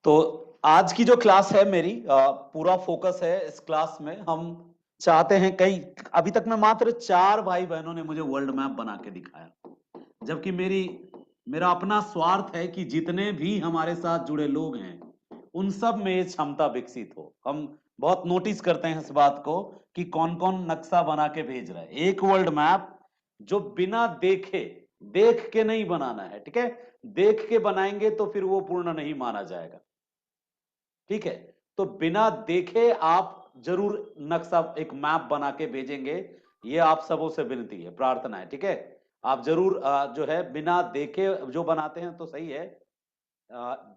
तो आज की जो क्लास है मेरी पूरा फोकस है इस क्लास में। हम चाहते हैं कई अभी तक मैं मात्र 4 भाई बहनों ने मुझे वर्ल्ड मैप बना के दिखाया, जबकि मेरा अपना स्वार्थ है कि जितने भी हमारे साथ जुड़े लोग हैं उन सब में ये क्षमता विकसित हो। हम बहुत नोटिस करते हैं इस बात को कि कौन कौन नक्शा बना के भेज रहा है। एक वर्ल्ड मैप जो बिना देख के नहीं बनाना है, ठीक है। देख के बनाएंगे तो फिर वो पूर्ण नहीं माना जाएगा, ठीक है। तो बिना देखे आप जरूर नक्शा एक मैप बना के भेजेंगे, ये आप सबों से विनती है, प्रार्थना है, ठीक है। आप जरूर जो है बिना देखे जो बनाते हैं तो सही है,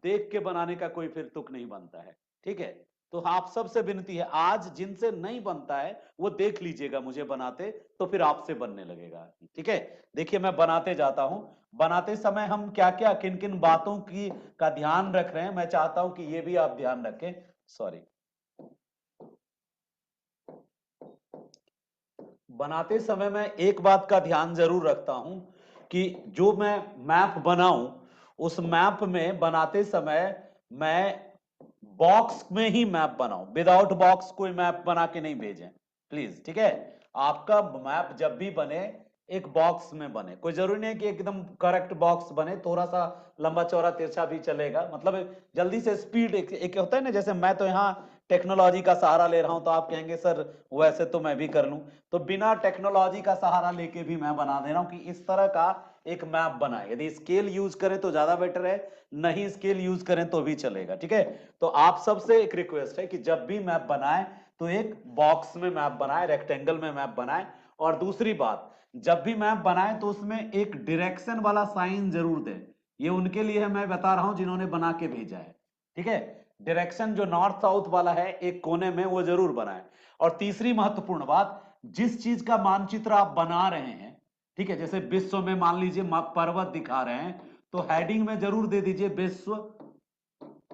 देख के बनाने का कोई फिर तुक नहीं बनता है, ठीक है। तो आप सबसे विनती है, आज जिनसे नहीं बनता है वो देख लीजिएगा मुझे बनाते, तो फिर आपसे बनने लगेगा, ठीक है। देखिए मैं बनाते जाता हूं। बनाते समय हम क्या क्या किन किन बातों की का ध्यान रख रहे हैं, मैं चाहता हूं कि ये भी आप ध्यान रखें। सॉरी, बनाते समय मैं एक बात का ध्यान जरूर रखता हूं कि जो मैं मैप बनाऊं उस मैप में बनाते समय मैं बॉक्स में ही मैप बनाऊं, विदाउट बॉक्स कोई मैप बना के नहीं भेजें प्लीज, ठीक है। आपका मैप जब भी बने एक बॉक्स में बने, कोई जरूरी नहीं है कि एकदम करेक्ट बॉक्स बने, थोड़ा सा लंबा चौड़ा तिरछा भी चलेगा, मतलब जल्दी से स्पीड एक होता है ना, जैसे मैं तो यहाँ टेक्नोलॉजी का सहारा ले रहा हूं तो आप कहेंगे सर वैसे तो मैं भी कर लूं, तो बिना टेक्नोलॉजी का सहारा लेके भी मैं बना दे रहा हूं कि इस तरह का एक मैप बनाए। यदि स्केल यूज करें तो ज्यादा बेटर है, नहीं स्केल यूज करें तो भी चलेगा, ठीक है। तो आप सबसे एक रिक्वेस्ट है कि जब भी मैप बनाए तो एक बॉक्स में मैप बनाए, रेक्टेंगल में मैप बनाए। और दूसरी बात, जब भी मैप बनाए तो उसमें एक डायरेक्शन वाला साइन जरूर दें। ये उनके लिए मैं बता रहा हूं जिन्होंने बना के भेजा है, ठीक है। डायरेक्शन जो नॉर्थ साउथ वाला है एक कोने में वो जरूर बनाए। और तीसरी महत्वपूर्ण बात, जिस चीज का मानचित्र आप बना रहे हैं, ठीक है, जैसे विश्व में मान लीजिए पर्वत दिखा रहे हैं तो हेडिंग में जरूर दे दीजिए विश्व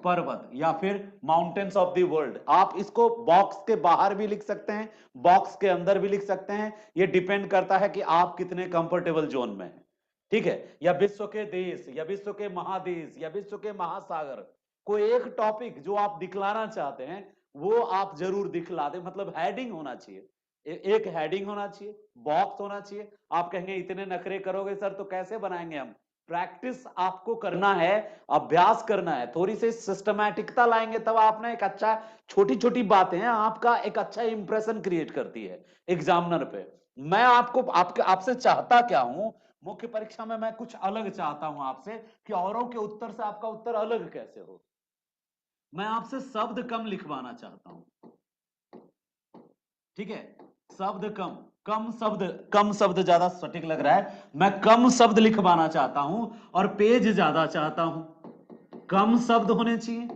पर्वत या फिर माउंटेन्स ऑफ द वर्ल्ड। आप इसको बॉक्स के बाहर भी लिख सकते हैं, बॉक्स के अंदर भी लिख सकते हैं, ये डिपेंड करता है कि आप कितने कंफर्टेबल जोन में हैं, ठीक है। या विश्व के देश या विश्व के महादेश या विश्व के महासागर, कोई एक टॉपिक जो आप दिखलाना चाहते हैं वो आप जरूर दिखला दें, मतलब हेडिंग होना चाहिए, एक हेडिंग होना चाहिए, बॉक्स होना चाहिए। आप कहेंगे इतने नखरे करोगे सर तो कैसे बनाएंगे हम, प्रैक्टिस आपको करना है, अभ्यास करना है, थोड़ी सी सिस्टमैटिकता लाएंगे तब आप ना एक अच्छा, छोटी छोटी बातें हैं आपका एक अच्छा इंप्रेशन क्रिएट करती है एग्जामिनर पे। मैं आपसे चाहता क्या हूं, मुख्य परीक्षा में मैं कुछ अलग चाहता हूं आपसे कि औरों के उत्तर से आपका उत्तर अलग कैसे हो। मैं आपसे शब्द कम लिखवाना चाहता हूं, ठीक है। शब्द कम, कम शब्द ज्यादा सटीक लग रहा है, मैं कम शब्द लिखवाना चाहता हूं और पेज ज्यादा चाहता हूं। कम शब्द होने चाहिए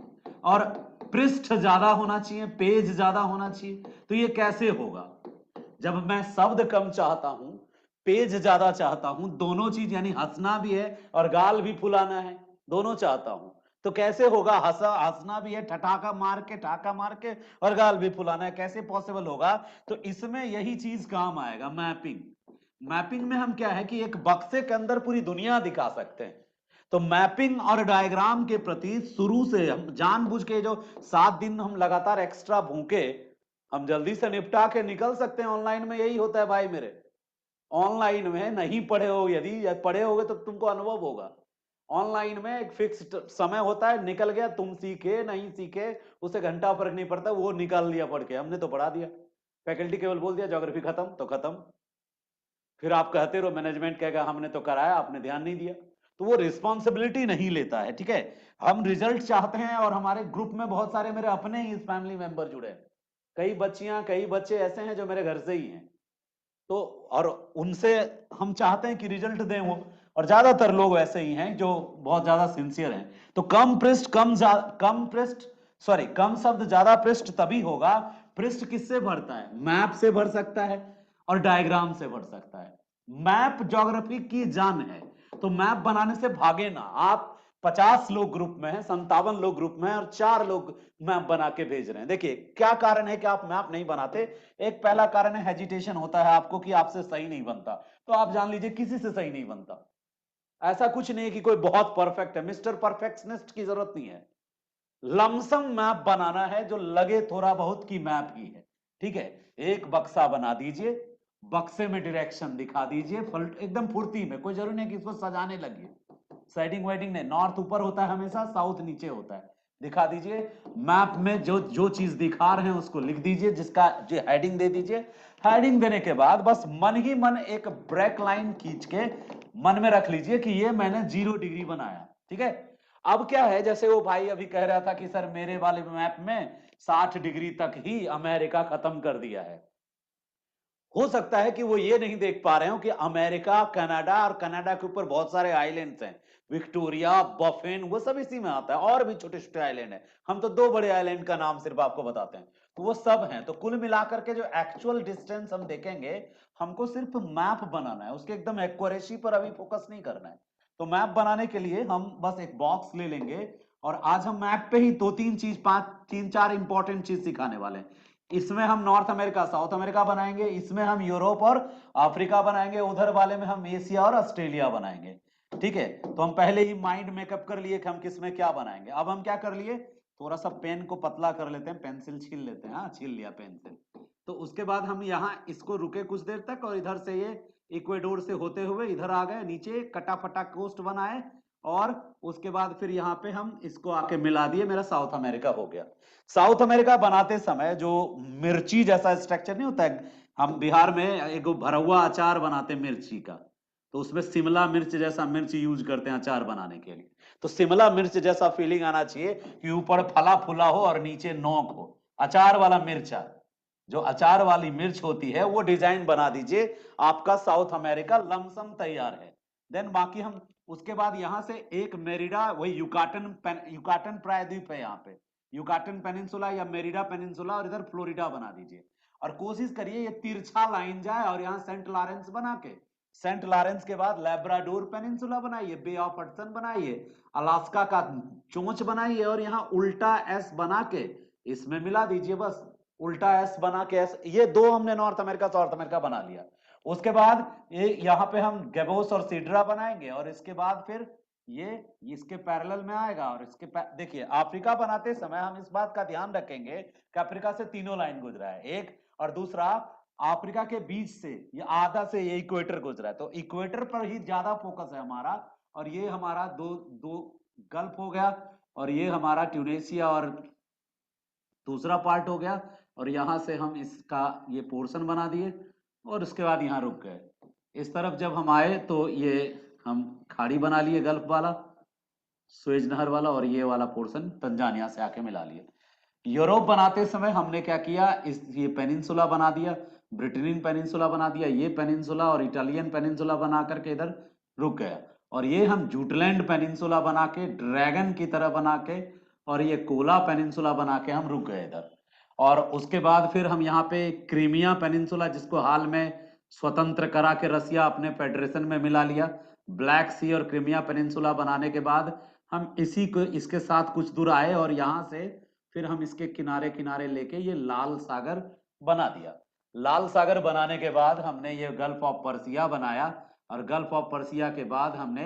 और पृष्ठ ज्यादा होना चाहिए, पेज ज्यादा होना चाहिए। तो ये कैसे होगा, जब मैं शब्द कम चाहता हूं, पेज ज्यादा चाहता हूं, दोनों चीज यानी हंसना भी है और गाल भी फुलाना है, दोनों चाहता हूं, तो कैसे होगा, हंसना भी है, ठाका मार के और गाल भी फुलाना है, कैसे पॉसिबल होगा। तो इसमें यही चीज काम आएगा, मैपिंग। मैपिंग में हम क्या है कि एक बक्से के अंदर पूरी दुनिया दिखा सकते हैं। तो मैपिंग और डायग्राम के प्रति शुरू से हम जानबूझ के जो 7 दिन हम लगातार एक्स्ट्रा भूखे, हम जल्दी से निपटा के निकल सकते हैं। ऑनलाइन में यही होता है भाई मेरे, ऑनलाइन में नहीं पढ़े हो, यदि पढ़े होगे तो तुमको अनुभव होगा। ऑनलाइन में एक फिक्स्ड समय होता है, निकल गया, तुम सीखे नहीं सीखे उसे घंटा फर्क नहीं पड़ता, वो निकाल लिया पढ़ के, हमने तो पढ़ा दिया, फैकल्टी केवल बोल दिया ज्योग्राफी खत्म तो खत्म। फिर आप कहते रहो, मैनेजमेंट कहेगा हमने तो कराया आपने ध्यान नहीं दिया, तो वो रिस्पॉन्सिबिलिटी नहीं लेता है, ठीक है। हम रिजल्ट चाहते हैं और हमारे ग्रुप में बहुत सारे मेरे अपने ही फैमिली मेंबर जुड़े हैं, कई बच्चियां कई बच्चे ऐसे हैं जो मेरे घर से ही हैं, तो और उनसे हम चाहते हैं कि रिजल्ट दें वो, और ज्यादातर लोग ऐसे ही हैं जो बहुत ज्यादा सिंसियर हैं। तो कम पृष्ठ, सॉरी, कम शब्द ज्यादा पृष्ठ तभी होगा, पृष्ठ किससे भरता है, मैप से भर सकता है और डायग्राम से भर सकता है। मैप ज्योग्राफी की जान है, तो मैप बनाने से भागे ना आप। 50 लोग ग्रुप में हैं, 57 लोग ग्रुप में हैं और 4 लोग मैप बना के भेज रहे हैं। देखिए क्या कारण है कि आप मैप नहीं बनाते। एक पहला कारण है हेजिटेशन होता है आपको कि आपसे सही नहीं बनता, तो आप जान लीजिए किसी से सही नहीं बनता। ऐसा कुछ नहीं है कि कोई बहुत परफेक्ट है, मिस्टर परफेक्शनिस्ट की जरूरत नहीं है। लमसम मैप बनाना है जो लगे थोड़ा बहुत की मैप ही है। ठीक है, एक बक्सा बना दीजिए, बक्से में डायरेक्शन दिखा दीजिए, एकदम फुर्ती में, कोई जरूरी नहीं कि इसको सजाने लगिए, सेटिंग वेटिंग नहीं, नॉर्थ ऊपर होता है हमेशा, साउथ नीचे होता है, दिखा दीजिए। मैप में जो जो चीज दिखा रहे हैं उसको लिख दीजिए, जिसका जो हेडिंग दे दीजिए। हेडिंग देने के बाद बस मन ही मन एक ब्रेक लाइन खींच के मन में रख लीजिए कि ये मैंने 0 डिग्री बनाया। ठीक है, अब क्या है, जैसे वो भाई अभी कह रहा था कि सर मेरे वाले मैप में 60 डिग्री तक ही अमेरिका खत्म कर दिया है। हो सकता है कि वो ये नहीं देख पा रहे हो कि अमेरिका, कनाडा, और कनाडा के ऊपर बहुत सारे आइलैंड्स हैं, विक्टोरिया, बफेन, वो सब इसी में आता है, और भी छोटे छोटे आइलैंड हैं। हम तो 2 बड़े आइलैंड का नाम सिर्फ आपको बताते हैं, तो वो सब हैं। तो कुल मिलाकर के जो एक्चुअल डिस्टेंस हम देखेंगे, हमको सिर्फ मैप बनाना है, उसके एकदम एक्यूरेसी पर अभी फोकस नहीं करना है। तो मैप बनाने के लिए हम बस एक बॉक्स ले लेंगे, और आज हम मैप पे ही 2-3 चीज, 5-3-4 इंपॉर्टेंट चीज सिखाने वाले हैं। इसमें हम नॉर्थ अमेरिका, साउथ अमेरिका बनाएंगे, इसमें हम यूरोप और अफ्रीका बनाएंगे, उधर वाले में हम एशिया और ऑस्ट्रेलिया बनाएंगे। ठीक है, तो हम पहले ही माइंड मेकअप कर लिए कि हम किस में क्या बनाएंगे। अब हम क्या कर लिए, थोड़ा सा पेन को पतला कर लेते हैं, पेंसिल छील लेते हैं। हाँ, छील लिया पेंसिल। तो उसके बाद हम यहाँ इसको रुके कुछ देर तक, और इधर से ये इक्वेडोर से होते हुए इधर आ गए, नीचे कटाफटा कोस्ट बनाए, और उसके बाद फिर यहाँ पे हम इसको आके मिला दिए, मेरा साउथ अमेरिका हो गया। साउथ अमेरिका बनाते समय जो मिर्ची जैसा स्ट्रक्चर नहीं होता है, हम बिहार में एक भरवा अचार बनाते हैं मिर्ची का, तो उसमें शिमला मिर्च जैसा मिर्च यूज करते हैं अचार बनाने के लिए। तो शिमला मिर्च जैसा फीलिंग आना चाहिए कि ऊपर फला फूला हो और नीचे नोक हो, अचार वाला मिर्चा, जो अचार वाली मिर्च होती है वो डिजाइन बना दीजिए, आपका साउथ अमेरिका लमसम तैयार है। देन बाकी हम उसके बाद यहां से एक मेरिडा, वही युकाटन प्रायद्वीप है यहाँ पे, युकाटन पेनिनसुला या मेरिडा पेनिनसुला, और इधर फ्लोरिडा बना दीजिए। और कोशिश करिए ये तिरछा लाइन जाए, और यहाँ सेंट लॉरेंस बना के, सेंट लॉरेंस के बाद लेब्राडोर पेनिनसुला बनाइए, बे ऑफ हडसन बनाइए, अलास्का का चोंच बनाइए, और यहाँ उल्टा एस बना के इसमें मिला दीजिए। बस उल्टा एस बना के, एस, ये दो हमने नॉर्थ अमेरिका साउथ अमेरिका बना लिया। उसके बाद ये यहाँ पे हम गेबोस और सीड्रा बनाएंगे, और इसके बाद फिर ये इसके पैरेलल में आएगा, और इसके देखिए अफ्रीका बनाते समय हम इस बात का ध्यान रखेंगे कि अफ्रीका से तीनों लाइन गुजरा है, एक, और दूसरा अफ्रीका के बीच से ये आधा से ये इक्वेटर गुजरा है, तो इक्वेटर पर ही ज्यादा फोकस है हमारा। और ये हमारा दो दो गल्फ हो गया, और ये हमारा ट्यूनेशिया और दूसरा पार्ट हो गया, और यहां से हम इसका ये पोर्शन बना दिए, और उसके बाद यहाँ रुक गए। इस तरफ जब हम आए तो ये हम खाड़ी बना लिए, गल्फ वाला, सुएज नहर वाला, और ये वाला पोर्शन तंजानिया से आके मिला लिए। यूरोप बनाते समय हमने क्या किया, इस ये पेनिनसुला बना दिया, ब्रिटेनियन पेनिनसुला बना दिया, ये पेनिनसुला और इटालियन पेनिनसुला बना करके इधर रुक गया। और ये हम जूटलैंड पेनिनसुला बना के, ड्रैगन की तरह बना के, और ये कोला पेनिनसुला बना के हम रुक गए इधर। और उसके बाद फिर हम यहाँ पे क्रीमिया पेनिनसुला, जिसको हाल में स्वतंत्र करा के रसिया अपने फेडरेशन में मिला लिया, ब्लैक सी और क्रीमिया पेनिनसुला बनाने के बाद हम इसी को, इसके साथ कुछ दूर आए, और यहाँ से फिर हम इसके किनारे किनारे लेके ये लाल सागर बना दिया। लाल सागर बनाने के बाद हमने ये गल्फ ऑफ पर्सिया बनाया, और गल्फ ऑफ पर्सिया के बाद हमने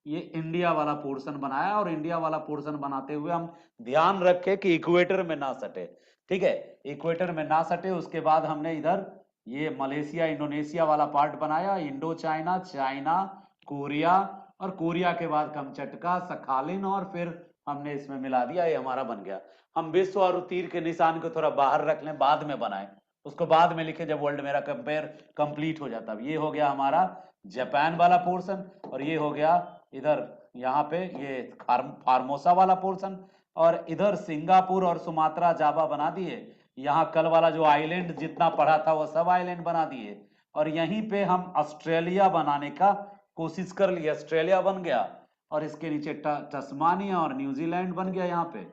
ये इंडिया वाला पोर्शन बनाया, और इंडिया वाला पोर्शन बनाते हुए हम ध्यान रखे कि इक्वेटर में ना सटे। ठीक है, इक्वेटर में ना सटे। उसके बाद हमने इधर ये मलेशिया इंडोनेशिया वाला पार्ट बनाया, इंडो चाइना, चाइना, कोरिया, और कोरिया के बाद कमचटका, सखालिन, और फिर हमने इसमें मिला दिया, ये हमारा बन गया। हम विश्व और तीर के निशान को थोड़ा बाहर रख लें, बाद में बनाए, उसको बाद में लिखे जब वर्ल्ड मेरा कंपेयर कंप्लीट हो जाता। ये हो गया हमारा जापान वाला पोर्शन, और ये हो गया इधर यहाँ पे ये फार्मोसा वाला पोर्शन, और इधर सिंगापुर और सुमात्रा जावा बना दिए। यहाँ कल वाला जो आइलैंड जितना पढ़ा था वो सब आइलैंड बना दिए, और यहीं पे हम ऑस्ट्रेलिया बनाने का कोशिश कर लिया, ऑस्ट्रेलिया बन गया, और इसके नीचे तस्मानिया और न्यूजीलैंड बन गया। यहाँ पे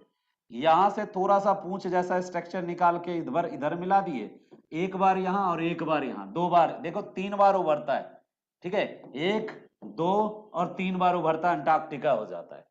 यहां से थोड़ा सा पूंछ जैसा स्ट्रक्चर निकाल के इधर इधर मिला दिए, एक बार यहाँ और एक बार यहाँ, 2 बार, देखो 3 बार उभरता है। ठीक है, 1, 2 और 3 बार उभरता है, अंटार्कटिका हो जाता है,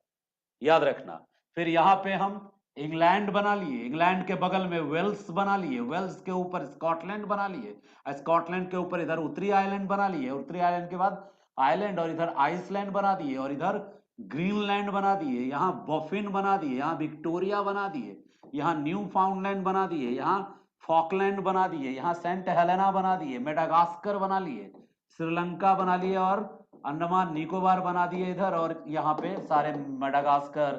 याद रखना। फिर यहाँ पे हम इंग्लैंड बना लिए, इंग्लैंड के बगल में वेल्स बना लिए, वेल्स के ऊपर स्कॉटलैंड बना लिए, स्कॉटलैंड के ऊपर इधर उत्तरी आइलैंड बना लिए, उत्तरी आइलैंड के बाद आइलैंड, और इधर आइसलैंड बना दिए, और इधर ग्रीनलैंड बना दिए, यहाँ बॉफिन बना दिए, यहाँ विक्टोरिया बना दिए, यहाँ न्यू फाउंडलैंड बना दिए, यहाँ फॉकलैंड बना दिए, यहाँ सेंट हेलेना बना दिए, मेडागास्कर बना लिए, श्रीलंका बना लिए और अंडमान निकोबार बना दिए इधर, और यहाँ पे सारे मेडागास्कर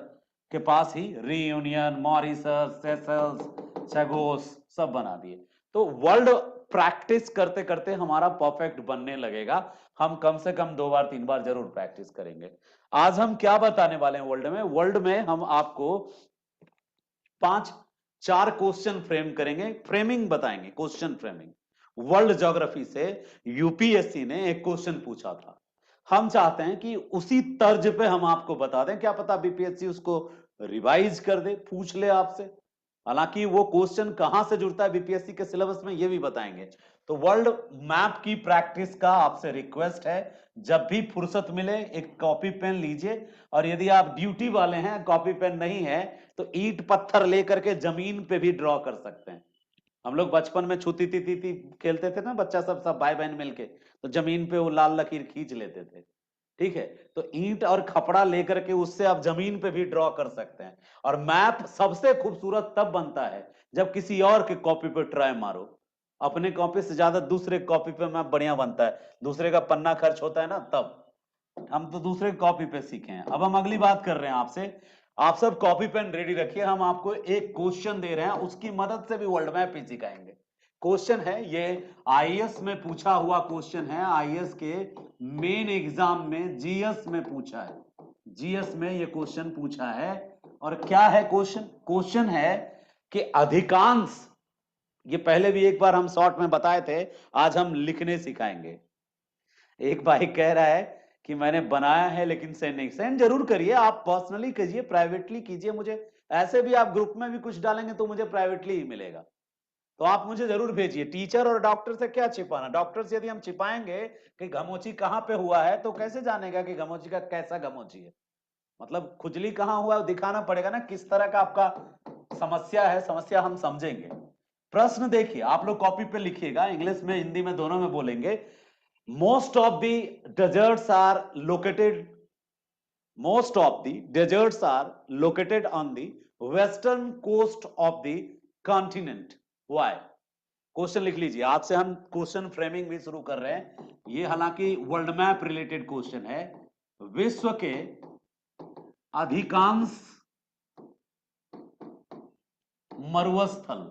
के पास ही रियूनियन, मॉरिशस, सेशल्स, चैगोस सब बना दिए। तो वर्ल्ड प्रैक्टिस करते करते हमारा परफेक्ट बनने लगेगा। हम कम से कम 2 बार 3 बार जरूर प्रैक्टिस करेंगे। आज हम क्या बताने वाले हैं वर्ल्ड में? वर्ल्ड में हम आपको 4 क्वेश्चन फ्रेम करेंगे, फ्रेमिंग बताएंगे, क्वेश्चन फ्रेमिंग। वर्ल्ड ज्योग्राफी से यूपीएससी ने एक क्वेश्चन पूछा था, हम चाहते हैं कि उसी तर्ज पे हम आपको बता दें, क्या पता बीपीएससी उसको रिवाइज कर दे, पूछ ले आपसे। हालांकि वो क्वेश्चन कहां से जुड़ता है बीपीएससी के सिलेबस में ये भी बताएंगे। तो वर्ल्ड मैप की प्रैक्टिस का आपसे रिक्वेस्ट है, जब भी फुर्सत मिले एक कॉपी पेन लीजिए, और यदि आप ड्यूटी वाले हैं, कॉपी पेन नहीं है, तो ईंट पत्थर लेकर के जमीन पे भी ड्रॉ कर सकते हैं। हम लोग बचपन में छुती ती खेलते थे ना, बच्चा सब भाई बहन मिलके, तो जमीन पे वो लाल लकीर खींच लेते थे। ठीक है, तो ईंट और खपड़ा लेकर के उससे आप जमीन पे भी ड्रॉ कर सकते हैं। और मैप सबसे खूबसूरत तब बनता है जब किसी और के कॉपी पे ट्राई मारो। अपने कॉपी से ज्यादा दूसरे कॉपी पे मैप बढ़िया बनता है, दूसरे का पन्ना खर्च होता है ना, तब हम तो दूसरे कॉपी पे सीखे हैं। अब हम अगली बात कर रहे हैं आपसे, आप सब कॉपी पेन रेडी रखिए, हम आपको एक क्वेश्चन दे रहे हैं, उसकी मदद से भी वर्ल्ड मैप ही सिखाएंगे। क्वेश्चन है ये, आईएएस में पूछा हुआ क्वेश्चन है, आईएएस के मेन एग्जाम में जीएस में पूछा है, जीएस में ये क्वेश्चन पूछा है। और क्या है क्वेश्चन? क्वेश्चन है कि अधिकांश, ये पहले भी एक बार हम शॉर्ट में बताए थे, आज हम लिखने सिखाएंगे। एक भाई कह रहा है कि मैंने बनाया है लेकिन सेंड नहीं। सेंड जरूर करिए, आप पर्सनली कीजिए, प्राइवेटली कीजिए मुझे। ऐसे भी आप ग्रुप में भी कुछ डालेंगे तो मुझे प्राइवेटली ही मिलेगा, तो आप मुझे जरूर भेजिए। टीचर और डॉक्टर से क्या छिपाना? डॉक्टर से यदि हम छिपाएंगे कि घमोची कहां पे हुआ है, तो कैसे जानेगा कि घमोची का कैसा घमोची है? मतलब खुजली कहां हुआ है दिखाना पड़ेगा ना, किस तरह का आपका समस्या है, समस्या हम समझेंगे। प्रश्न देखिए, आप लोग कॉपी पे लिखिएगा, इंग्लिश में हिंदी में दोनों में बोलेंगे। Most of the deserts are located most of the deserts are located on the western coast of the continent. Why? Question लिख लीजिए। आज से हम क्वेश्चन फ्रेमिंग भी शुरू कर रहे हैं। ये हालांकि वर्ल्ड मैप रिलेटेड क्वेश्चन है। विश्व के अधिकांश मरुस्थल,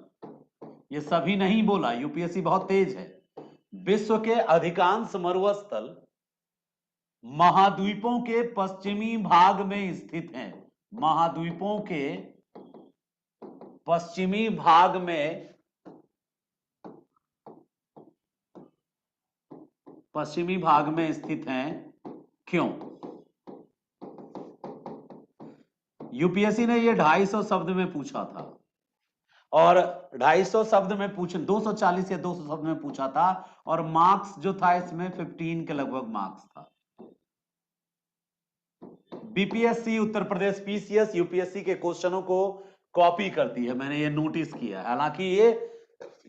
ये सभी नहीं बोला, यूपीएससी बहुत तेज है। विश्व के अधिकांश मरुस्थल महाद्वीपों के पश्चिमी भाग में स्थित हैं। महाद्वीपों के पश्चिमी भाग में, पश्चिमी भाग में स्थित हैं। क्यों? यूपीएससी ने ये 250 शब्द में पूछा था, और 250 शब्द में पूछ 240 या 200 शब्द में पूछा था, और मार्क्स जो था इसमें 15 के लगभग मार्क्स था। BPSC, Uttar Pradesh PCS UPSC के क्वेश्चनों को कॉपी करती है, मैंने ये नोटिस किया। हालांकि ये,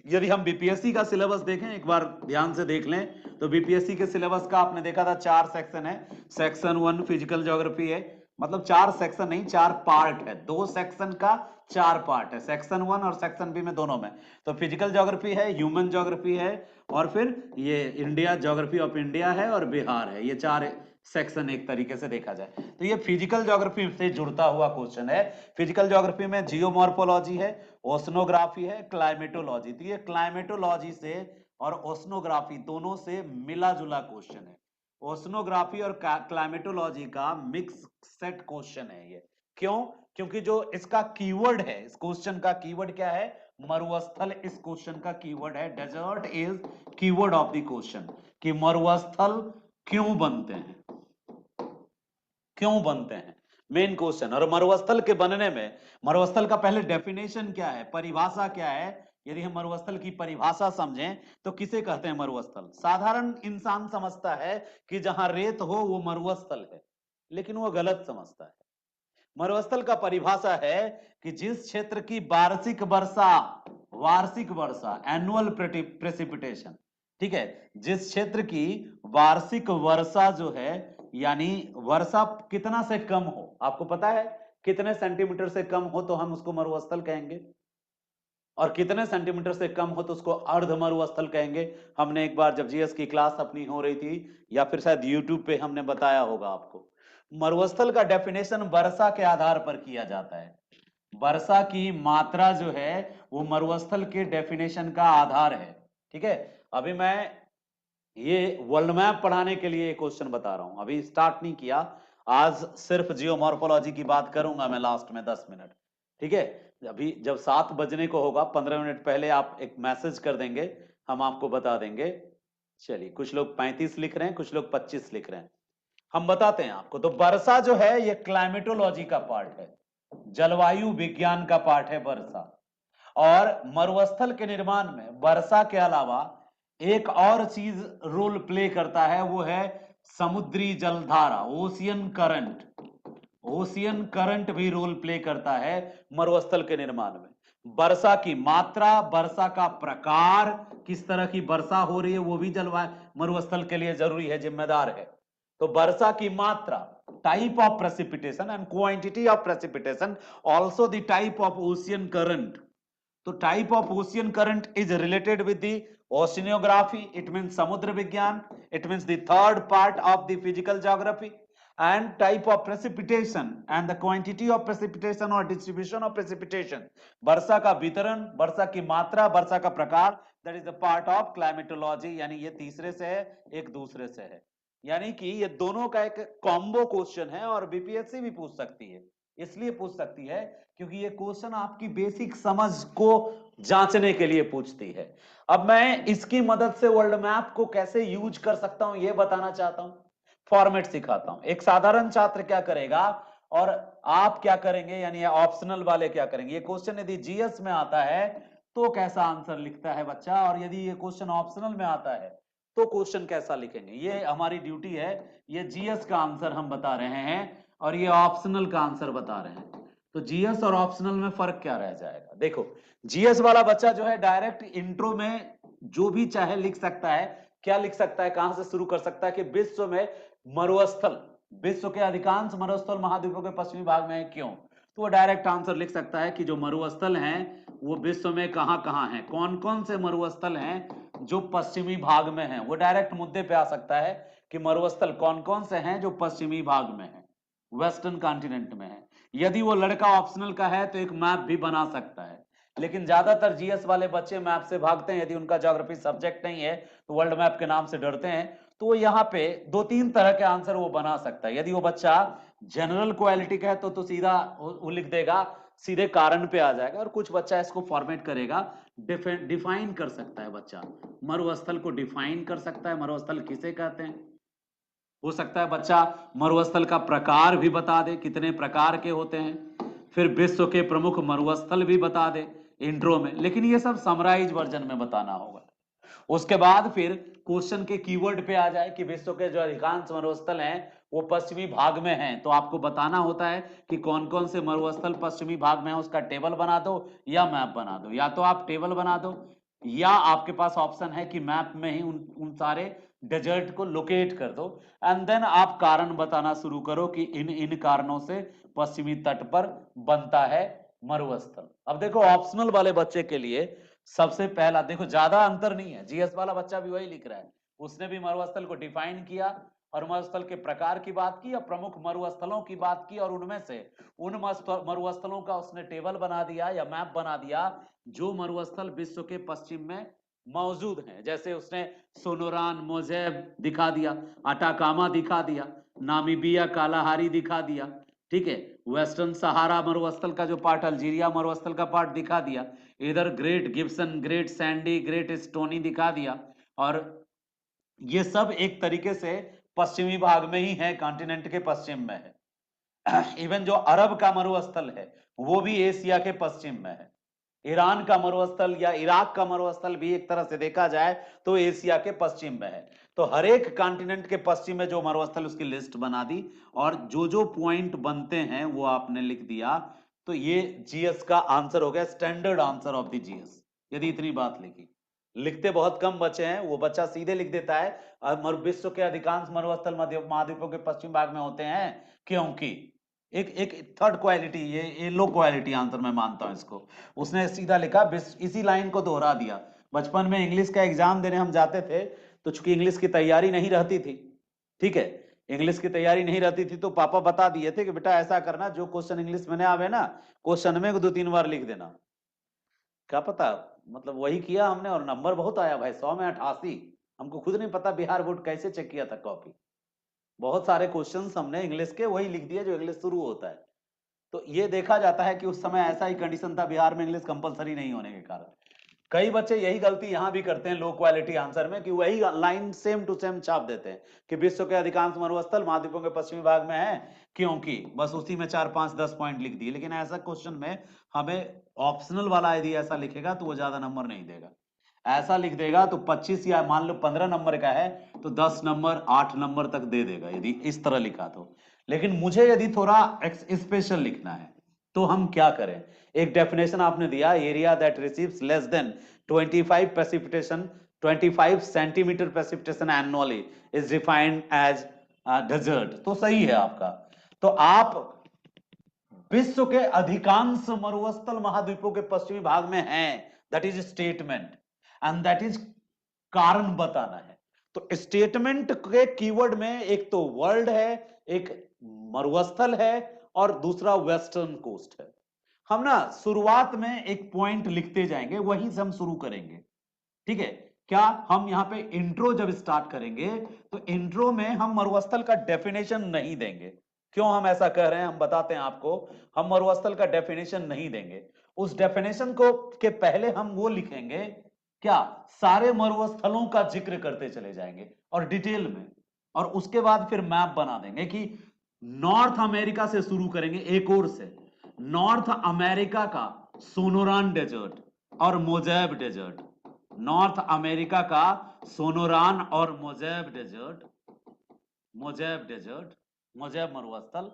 यदि हम बीपीएससी का सिलेबस देखें, एक बार ध्यान से देख लें, तो बीपीएससी के सिलेबस का आपने देखा था 4 सेक्शन है। सेक्शन 1 फिजिकल ज्योग्राफी है, मतलब 4 सेक्शन नहीं 4 पार्ट है, 2 सेक्शन का 4 पार्ट है, सेक्शन 1 और सेक्शन बी में, दोनों में। तो फिजिकल ज्योग्राफी है, ह्यूमन ज्योग्राफी है, और फिर ये इंडिया, ज्योग्राफी ऑफ इंडिया है, और बिहार है। ये 4 सेक्शन एक तरीके से देखा जाए तो ये फिजिकल ज्योग्राफी से जुड़ता हुआ क्वेश्चन है। फिजिकल ज्योग्राफी में जियोमॉर्फोलॉजी है, ओशनोग्राफी है, क्लाइमेटोलॉजी। तो ये क्लाइमेटोलॉजी से और ओशनोग्राफी दोनों से मिला जुला क्वेश्चन है। ओशनोग्राफी और क्लाइमेटोलॉजी का मिक्स सेट क्वेश्चन है ये। क्यों? क्योंकि जो इसका कीवर्ड है, इस क्वेश्चन का कीवर्ड क्या है? मरुस्थल इस क्वेश्चन का कीवर्ड है। Desert is keyword of the question, कि मरुस्थल क्यों बनते हैं, क्यों बनते हैं, मेन क्वेश्चन। और मरुस्थल के बनने में, मरुस्थल का पहले डेफिनेशन क्या है, परिभाषा क्या है? यदि हम मरुस्थल की परिभाषा समझें तो किसे कहते हैं मरुस्थल? साधारण इंसान समझता है कि जहां रेत हो वो मरुस्थल है, लेकिन वो गलत समझता है। मरुस्थल का परिभाषा है कि जिस क्षेत्र की वार्षिक वर्षा, वार्षिक वर्षा, एनुअल प्रेसिपिटेशन, ठीक है, जिस क्षेत्र की वार्षिक वर्षा जो है यानी वर्षा कितना से कम हो, आपको पता है कितने सेंटीमीटर से कम हो तो हम उसको मरुस्थल कहेंगे, और कितने सेंटीमीटर से कम हो तो उसको अर्ध मरुस्थल कहेंगे। हमने एक बार जब जीएस की क्लास अपनी हो रही थी, या फिर शायद यूट्यूब पे हमने बताया होगा आपको। मरुस्थल का डेफिनेशन वर्षा के आधार पर किया जाता है। वर्षा की मात्रा जो है वो मरुस्थल के डेफिनेशन का आधार है। ठीक है, अभी मैं ये वर्ल्ड मैप पढ़ाने के लिए क्वेश्चन बता रहा हूं, अभी स्टार्ट नहीं किया। आज सिर्फ जियोमॉर्फोलॉजी की बात करूंगा मैं लास्ट में 10 मिनट। ठीक है, अभी जब 7 बजने को होगा 15 मिनट पहले आप एक मैसेज कर देंगे, हम आपको बता देंगे। चलिए, कुछ लोग 35 लिख रहे हैं, कुछ लोग 25 लिख रहे हैं, हम बताते हैं आपको। तो वर्षा जो है ये क्लाइमेटोलॉजी का पार्ट है, जलवायु विज्ञान का पार्ट है वर्षा। और मरुस्थल के निर्माण में वर्षा के अलावा एक और चीज रोल प्ले करता है, वो है समुद्री जलधारा, ओशियन करंट। ओशियन करंट भी रोल प्ले करता है मरुस्थल के निर्माण में। वर्षा की मात्रा, वर्षा का प्रकार, किस तरह की वर्षा हो रही है, वो भी जलवायु मरुस्थल के लिए जरूरी है, जिम्मेदार है। तो वर्षा की मात्रा, type of precipitation and quantity of precipitation, also the type of ocean current. तो type of ocean current is related with the oceanography, it means समुद्र विज्ञान, it means the third part of the physical geography. And type of precipitation and the quantity of precipitation और distribution of precipitation, वर्षा का वितरण, वर्षा की मात्रा, वर्षा का प्रकार, that is the part of climatology. यानी ये तीसरे से है, एक दूसरे से है, यानी कि ये दोनों का एक कॉम्बो क्वेश्चन है, और बीपीएससी भी पूछ सकती है। इसलिए पूछ सकती है क्योंकि ये क्वेश्चन आपकी बेसिक समझ को जांचने के लिए पूछती है। अब मैं इसकी मदद से वर्ल्ड मैप को कैसे यूज कर सकता हूं ये बताना चाहता हूं, फॉर्मेट सिखाता हूं। एक साधारण छात्र क्या करेगा और आप क्या करेंगे, यानी ऑप्शनल वाले क्या करेंगे। ये क्वेश्चन यदि जीएस में आता है तो कैसा आंसर लिखता है बच्चा, और यदि ये क्वेश्चन ऑप्शनल में आता है तो क्वेश्चन कैसा लिखेंगे, ये हमारी ड्यूटी है। ये जीएस का आंसर हम बता रहे हैं और ये ऑप्शनल का आंसर बता रहे हैं। तो जीएस और ऑप्शनल में फर्क क्या रह जाएगा, देखो जीएस वाला बच्चा जो है डायरेक्ट इंट्रो में जो भी चाहे लिख सकता है। क्या लिख सकता है, कहां से शुरू कर सकता है कि विश्व में मरुस्थल, विश्व के अधिकांश मरुस्थल महाद्वीपों के पश्चिमी भाग में है, क्यों। तो वो डायरेक्ट आंसर लिख सकता है कि जो मरुस्थल हैं वो विश्व में कहां कहां हैं, कौन कौन से मरुस्थल हैं जो पश्चिमी भाग में हैं। वो डायरेक्ट मुद्दे पे आ सकता है कि मरुस्थल कौन कौन से हैं जो पश्चिमी भाग में हैं, वेस्टर्न कॉन्टिनेंट में है। यदि वो लड़का ऑप्शनल का है तो एक मैप भी बना सकता है, लेकिन ज्यादातर जीएस वाले बच्चे मैप से भागते हैं। यदि उनका ज्योग्राफी सब्जेक्ट नहीं है तो वर्ल्ड मैप के नाम से डरते हैं, तो यहाँ पे 2-3 तरह के आंसर वो बना सकता है। यदि वो बच्चा जनरल क्वालिटी का है तो सीधा वो लिख देगा, सीधे कारण पे आ जाएगा। और कुछ बच्चा इसको फॉर्मेट करेगा, डिफाइन कर सकता है बच्चा, मरुस्थल को डिफाइन कर सकता है, मरुस्थल किसे कहते हैं। हो सकता है बच्चा मरुस्थल का प्रकार भी बता दे, कितने प्रकार के होते हैं, फिर विश्व के प्रमुख मरुस्थल भी बता दे इंट्रो में, लेकिन ये सब समराइज वर्जन में बताना होगा। उसके बाद फिर क्वेश्चन के कीवर्ड पे आ जाए कि विश्व के जो अधिकांश मरुस्थल हैं वो पश्चिमी भाग में हैं, तो आपको बताना होता है कि कौन कौन से मरुस्थल पश्चिमी भाग में है, उसका टेबल बना दो या मैप बना दो। या तो आप टेबल बना दो, या आपके पास ऑप्शन है कि मैप में ही उन सारे डेजर्ट को लोकेट कर दो, एंड देन आप कारण बताना शुरू करो कि इन इन कारणों से पश्चिमी तट पर बनता है मरुस्थल। अब देखो ऑप्शनल वाले बच्चे के लिए सबसे पहला, देखो ज्यादा अंतर नहीं है, जीएस वाला बच्चा भी वही लिख रहा है, उसने भी मरुस्थल को डिफाइन किया और मरुस्थल के प्रकार की बात की और प्रमुख मरुस्थलों की बात की, और उनमें से उन मरुस्थलों का उसने टेबल बना दिया या मैप बना दिया जो मरुस्थल विश्व के पश्चिम में मौजूद हैं। जैसे उसने सोनोरान, मोजेब दिखा दिया, अटाकामा दिखा दिया, नामीबिया कालाहारी दिखा दिया, ठीक है, वेस्टर्न सहारा मरुस्थल का जो पार्ट, अल्जीरिया मरुस्थल का पार्ट दिखा दिया, इधर great Gibson, great Sandy, great stony दिखा दिया। और ये सब एक तरीके से पश्चिमी भाग में ही है, कॉन्टिनेंट के पश्चिम में है। इवन जो अरब का मरुस्थल है वो भी एशिया के पश्चिम में है। ईरान का मरुस्थल या इराक का मरुस्थल भी एक तरह से देखा जाए तो एशिया के पश्चिम में है। तो हर एक कॉन्टिनेंट के पश्चिम में जो मरुस्थल, उसकी लिस्ट बना दी और जो जो पॉइंट बनते हैं वो आपने लिख दिया। तो ये जीएस का आंसर हो गया, standard answer of the GS, यदि इतनी बात लिखी। लिखते बहुत कम बच्चे हैं, वो बच्चा सीधे लिख देता है विश्व के अधिकांश मरुस्थल महाद्वीपों के पश्चिम भाग में होते हैं क्योंकि एक एक थर्ड क्वालिटी, ये लो क्वालिटी आंसर मैं मानता हूं इसको। उसने सीधा लिखा, इसी लाइन को दोहरा दिया। बचपन में इंग्लिश का एग्जाम देने हम जाते थे, तो चूंकि इंग्लिश की तैयारी नहीं रहती थी, ठीक है, इंग्लिश की तैयारी नहीं रहती थी, तो पापा बता दिए थे कि बेटा ऐसा करना, जो क्वेश्चन इंग्लिश में आवे ना, क्वेश्चन में 2-3 बार लिख देना। क्या पता, मतलब वही किया हमने और नंबर बहुत आया भाई, 100 में 88। हमको खुद नहीं पता बिहार बोर्ड कैसे चेक किया था कॉपी। बहुत सारे क्वेश्चंस हमने इंग्लिश के वही लिख दिए जो इंग्लिश शुरू होता है। तो ये देखा जाता है कि उस समय ऐसा ही कंडीशन था बिहार में, इंग्लिश कंपलसरी नहीं होने के कारण। कई बच्चे यही गलती यहां भी करते हैं लो क्वालिटी आंसर में, कि वही लाइन सेम टू सेम छाप देते हैं कि विश्व के अधिकांश मरुस्थल महाद्वीपों के पश्चिमी भाग में है क्योंकि, बस उसी में 4, 5, 10 पॉइंट लिख दिए। लेकिन ऐसा क्वेश्चन में हमें ऑप्शनल वाला यदि ऐसा लिखेगा तो वो ज्यादा नंबर नहीं देगा। ऐसा लिख देगा तो 25 या मान लो 15 नंबर का है तो 10 नंबर 8 नंबर तक दे देगा यदि इस तरह लिखा तो। लेकिन मुझे यदि थोड़ा स्पेशल लिखना है तो हम क्या करें? एक डेफिनेशन आपने दिया, area that receives less than 25 precipitation 25 centimetre precipitation annually is defined as desert. तो सही है आपका। तो आप विश्व के अधिकांश मरुस्थल महाद्वीपों के पश्चिमी भाग में हैं, that is statement, and that is कारण बताना है। तो स्टेटमेंट के कीवर्ड में एक तो वर्ल्ड है, एक मरुस्थल है, और दूसरा वेस्टर्न कोस्ट है। हम ना शुरुआत में एक पॉइंट लिखते जाएंगे, वहीं से हम शुरू करेंगे, ठीक है? क्या हम यहां पे इंट्रो जब स्टार्ट करेंगे तो इंट्रो में हम मरुस्थल का डेफिनेशन नहीं देंगे। क्यों हम ऐसा कह रहे हैं, हम बताते हैं आपको। हम मरुस्थल का डेफिनेशन नहीं देंगे, उस डेफिनेशन को के पहले हम वो लिखेंगे क्या, सारे मरुस्थलों का जिक्र करते चले जाएंगे और डिटेल में, और उसके बाद फिर मैप बना देंगे कि नॉर्थ अमेरिका से शुरू करेंगे, एक और से नॉर्थ अमेरिका का सोनोरान डेजर्ट और मोजेब डेजर्ट, नॉर्थ अमेरिका का सोनोरान और मोजेब मरुस्थल,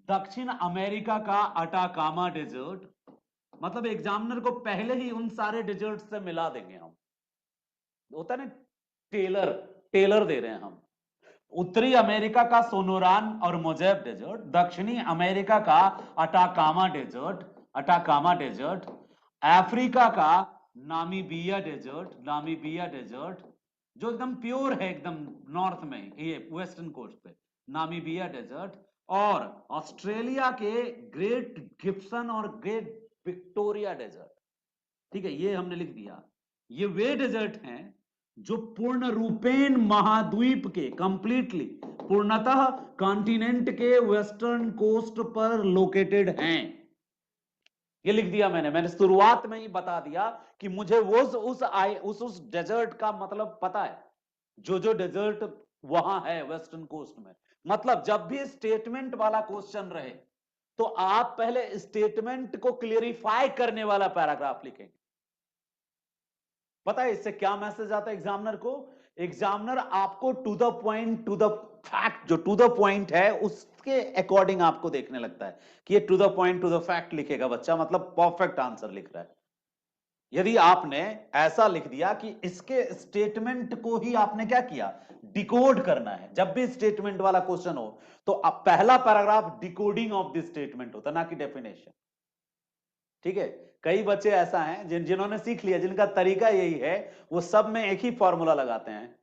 दक्षिण अमेरिका का अटाकामा डेजर्ट। मतलब एग्जामिनर को पहले ही उन सारे डेजर्ट से मिला देंगे हम, होता है ना टेलर, टेलर दे रहे हैं हम। उत्तरी अमेरिका का सोनोरान और मोजेब डेजर्ट, दक्षिणी अमेरिका का अटाकामा डेजर्ट, अफ्रीका का नामीबिया डेजर्ट जो एकदम प्योर है, एकदम नॉर्थ में, ये वेस्टर्न कोस्ट पे नामीबिया डेजर्ट, और ऑस्ट्रेलिया के ग्रेट गिब्सन और ग्रेट विक्टोरिया डेजर्ट। ठीक है, ये हमने लिख दिया। ये वे डेजर्ट हैं जो पूर्ण रूपेण महाद्वीप के, कंप्लीटली पूर्णतः कॉन्टिनेंट के वेस्टर्न कोस्ट पर लोकेटेड हैं। ये लिख दिया मैंने शुरुआत में ही बता दिया कि मुझे वो उस डेजर्ट का मतलब पता है, जो डेजर्ट वहां है वेस्टर्न कोस्ट में। मतलब जब भी स्टेटमेंट वाला क्वेश्चन रहे तो आप पहले स्टेटमेंट को क्लियरिफाई करने वाला पैराग्राफ लिखेंगे। पता है इससे क्या मैसेज आता है एग्जामिनर को? एग्जामिनर आपको to the point, to the fact, जो टू द पॉइंट है उसके अकॉर्डिंग आपको देखने लगता है कि ये to the point, to the fact लिखेगा बच्चा, मतलब परफेक्ट आंसर लिख रहा है। यदि आपने ऐसा लिख दिया कि इसके स्टेटमेंट को ही आपने क्या किया, डिकोड करना है। जब भी स्टेटमेंट वाला क्वेश्चन हो तो अब पहला paragraph decoding of the statement होता, ना कि डेफिनेशन। ठीक है, कई बच्चे ऐसा हैं जिन्होंने सीख लिया, जिनका तरीका यही है, वो सब में एक ही फॉर्मूला लगाते हैं।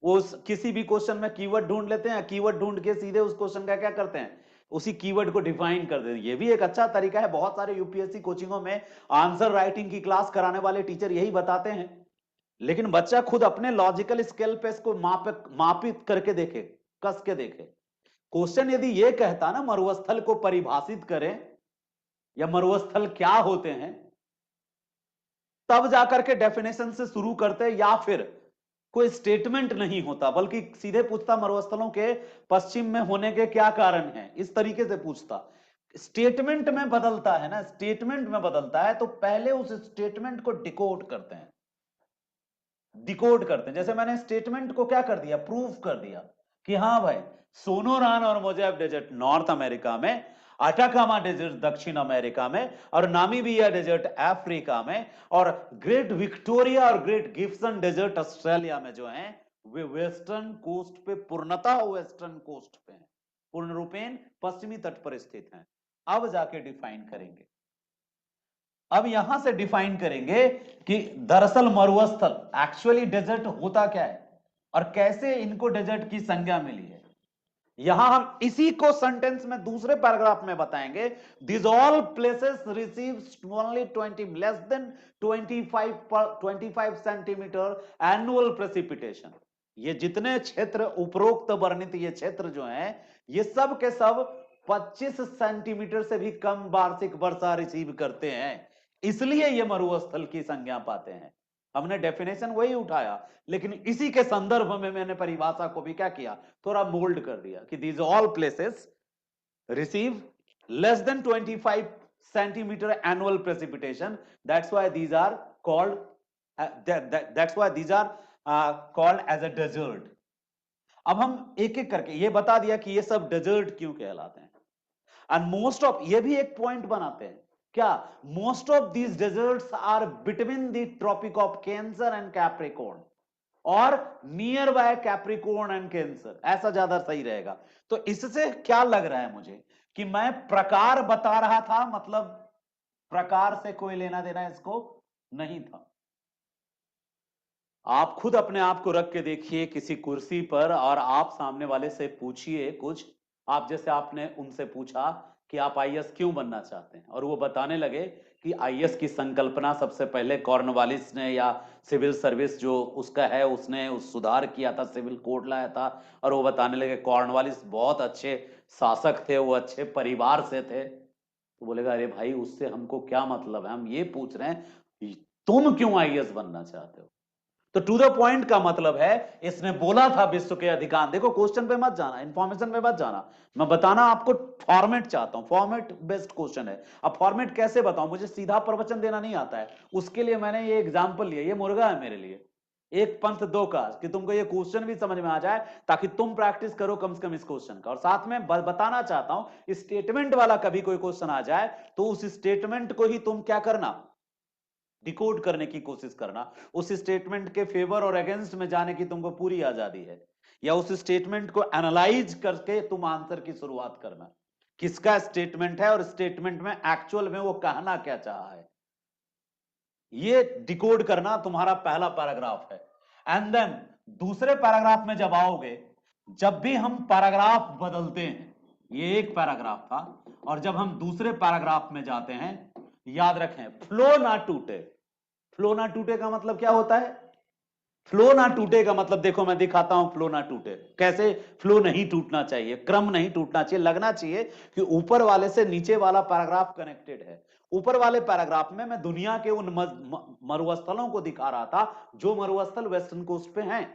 वो किसी भी क्वेश्चन में कीवर्ड ढूंढ लेते हैं, कीवर्ड ढूंढ के सीधे उस क्वेश्चन का क्या करते हैं, उसी कीवर्ड को डिफाइन कर देते हैं। ये भी एक अच्छा तरीका है। बहुत सारे यूपीएससी कोचिंगों में आंसर राइटिंग की क्लास कराने वाले टीचर यही बताते हैं। लेकिन बच्चा खुद अपने लॉजिकल स्केल पे इसको मापित करके देखे, कस के देखे। क्वेश्चन यदि ये कहता ना मरुस्थल को परिभाषित करें या मरुस्थल क्या होते हैं, तब जाकर के डेफिनेशन से शुरू करते, या फिर कोई स्टेटमेंट नहीं होता बल्कि सीधे पूछता मरुस्थलों के पश्चिम में होने के क्या कारण हैं, इस तरीके से पूछता। स्टेटमेंट में बदलता है ना, स्टेटमेंट में बदलता है तो पहले उस स्टेटमेंट को डिकोड करते हैं, डिकोड करते हैं। जैसे मैंने स्टेटमेंट को क्या कर दिया, प्रूफ कर दिया कि हाँ भाई सोनोरान और मोजेब डेजर्ट नॉर्थ अमेरिका में अटाकामा डेजर्ट दक्षिण अमेरिका में, और नामीबिया डेजर्ट अफ्रीका में, और ग्रेट विक्टोरिया और ग्रेट गिब्सन डेजर्ट ऑस्ट्रेलिया में जो हैं वे वेस्टर्न कोस्ट पे, पूर्णतः वेस्टर्न कोस्ट पे हैं, पूर्ण रूपेण पश्चिमी तट पर स्थित हैं। अब जाके डिफाइन करेंगे, अब यहां से डिफाइन करेंगे कि दरअसल मरुस्थल एक्चुअली डेजर्ट होता क्या है और कैसे इनको डेजर्ट की संज्ञा मिली है। यहां हम इसी को सेंटेंस में दूसरे पैराग्राफ में बताएंगे। This all places receive only 20 less than 25 centimetre annual precipitation. ये जितने क्षेत्र उपरोक्त वर्णित ये क्षेत्र जो हैं ये सब के सब 25 सेंटीमीटर से भी कम वार्षिक वर्षा रिसीव करते हैं, इसलिए ये मरुस्थल की संज्ञा पाते हैं। हमने डेफिनेशन वही उठाया, लेकिन इसी के संदर्भ में मैंने परिभाषा को भी क्या किया, थोड़ा मोल्ड कर दिया कि these all places receive less than 25 centimetre annual precipitation, that's why these are called as a desert. अब हम एक एक करके ये बता दिया कि ये सब डेजर्ट क्यों कहलाते हैं, एंड मोस्ट ऑफ, ये भी एक पॉइंट बनाते हैं क्या, most of these deserts are between the tropic of Cancer and Capricorn, और near by Capricorn and Cancer, ऐसा ज्यादा सही रहेगा। तो इससे क्या लग रहा है मुझे कि मैं प्रकार बता रहा था, मतलब प्रकार से कोई लेना देना इसको नहीं था। आप खुद अपने आप को रख के देखिए किसी कुर्सी पर और आप सामने वाले से पूछिए कुछ, आप जैसे आपने उनसे पूछा कि आप आईएएस क्यों बनना चाहते हैं, और वो बताने लगे कि आईएएस की संकल्पना सबसे पहले कॉर्नवालिस ने, या सिविल सर्विस जो उसका है उसने उस सुधार किया था, सिविल कोड लाया था, और वो बताने लगे कॉर्नवालिस बहुत अच्छे शासक थे, वो अच्छे परिवार से थे। तो बोलेगा अरे भाई उससे हमको क्या मतलब है, हम ये पूछ रहे हैं तुम क्यों आईएएस बनना चाहते हो। तो टू द पॉइंट का मतलब है इसने बोला था विश्व के अधिकांश, देखो क्वेश्चन पे मत जाना, इंफॉर्मेशन पे मत जाना, मैं बताना आपको फॉर्मेट चाहता हूं, फॉर्मेट बेस्ड क्वेश्चन है। अब फॉर्मेट कैसे बताऊं, मुझे सीधा प्रवचन देना नहीं आता है, उसके लिए मैंने ये एग्जांपल लिया, ये मुर्गा है मेरे लिए, एक पंथ दो काज, कि तुमको ये क्वेश्चन भी समझ में आ जाए ताकि तुम प्रैक्टिस करो कम से कम इस क्वेश्चन का। और साथ में बताना चाहता हूं स्टेटमेंट वाला कभी कोई क्वेश्चन आ जाए तो उस स्टेटमेंट को ही तुम क्या करना, डिकोड करने की कोशिश करना, उस स्टेटमेंट के फेवर और अगेंस्ट में जाने की तुमको पूरी आजादी है, या उस स्टेटमेंट को एनालाइज करके तुम आंसर की शुरुआत करना, किसका स्टेटमेंट है और स्टेटमेंट में एक्चुअल में वो कहना क्या चाहा है, ये डिकोड करना तुम्हारा पहला पैराग्राफ है। एंड देन दूसरे पैराग्राफ में जब आओगे, जब भी हम पैराग्राफ बदलते हैं, ये एक पैराग्राफ था, और जब हम दूसरे पैराग्राफ में जाते हैं, याद रखें फ्लो ना टूटे। फ्लो ना टूटे का मतलब क्या होता है, फ्लो ना टूटे का मतलब देखो मैं दिखाता हूं फ्लो ना टूटे कैसे। फ्लो नहीं टूटना चाहिए, क्रम नहीं टूटना चाहिए, लगना चाहिए कि ऊपर वाले से नीचे वाला पैराग्राफ कनेक्टेड है। ऊपर वाले पैराग्राफ में मैं दुनिया के उन मरुस्थलों को दिखा रहा था जो मरुस्थल वेस्टर्न कोस्ट पे हैं।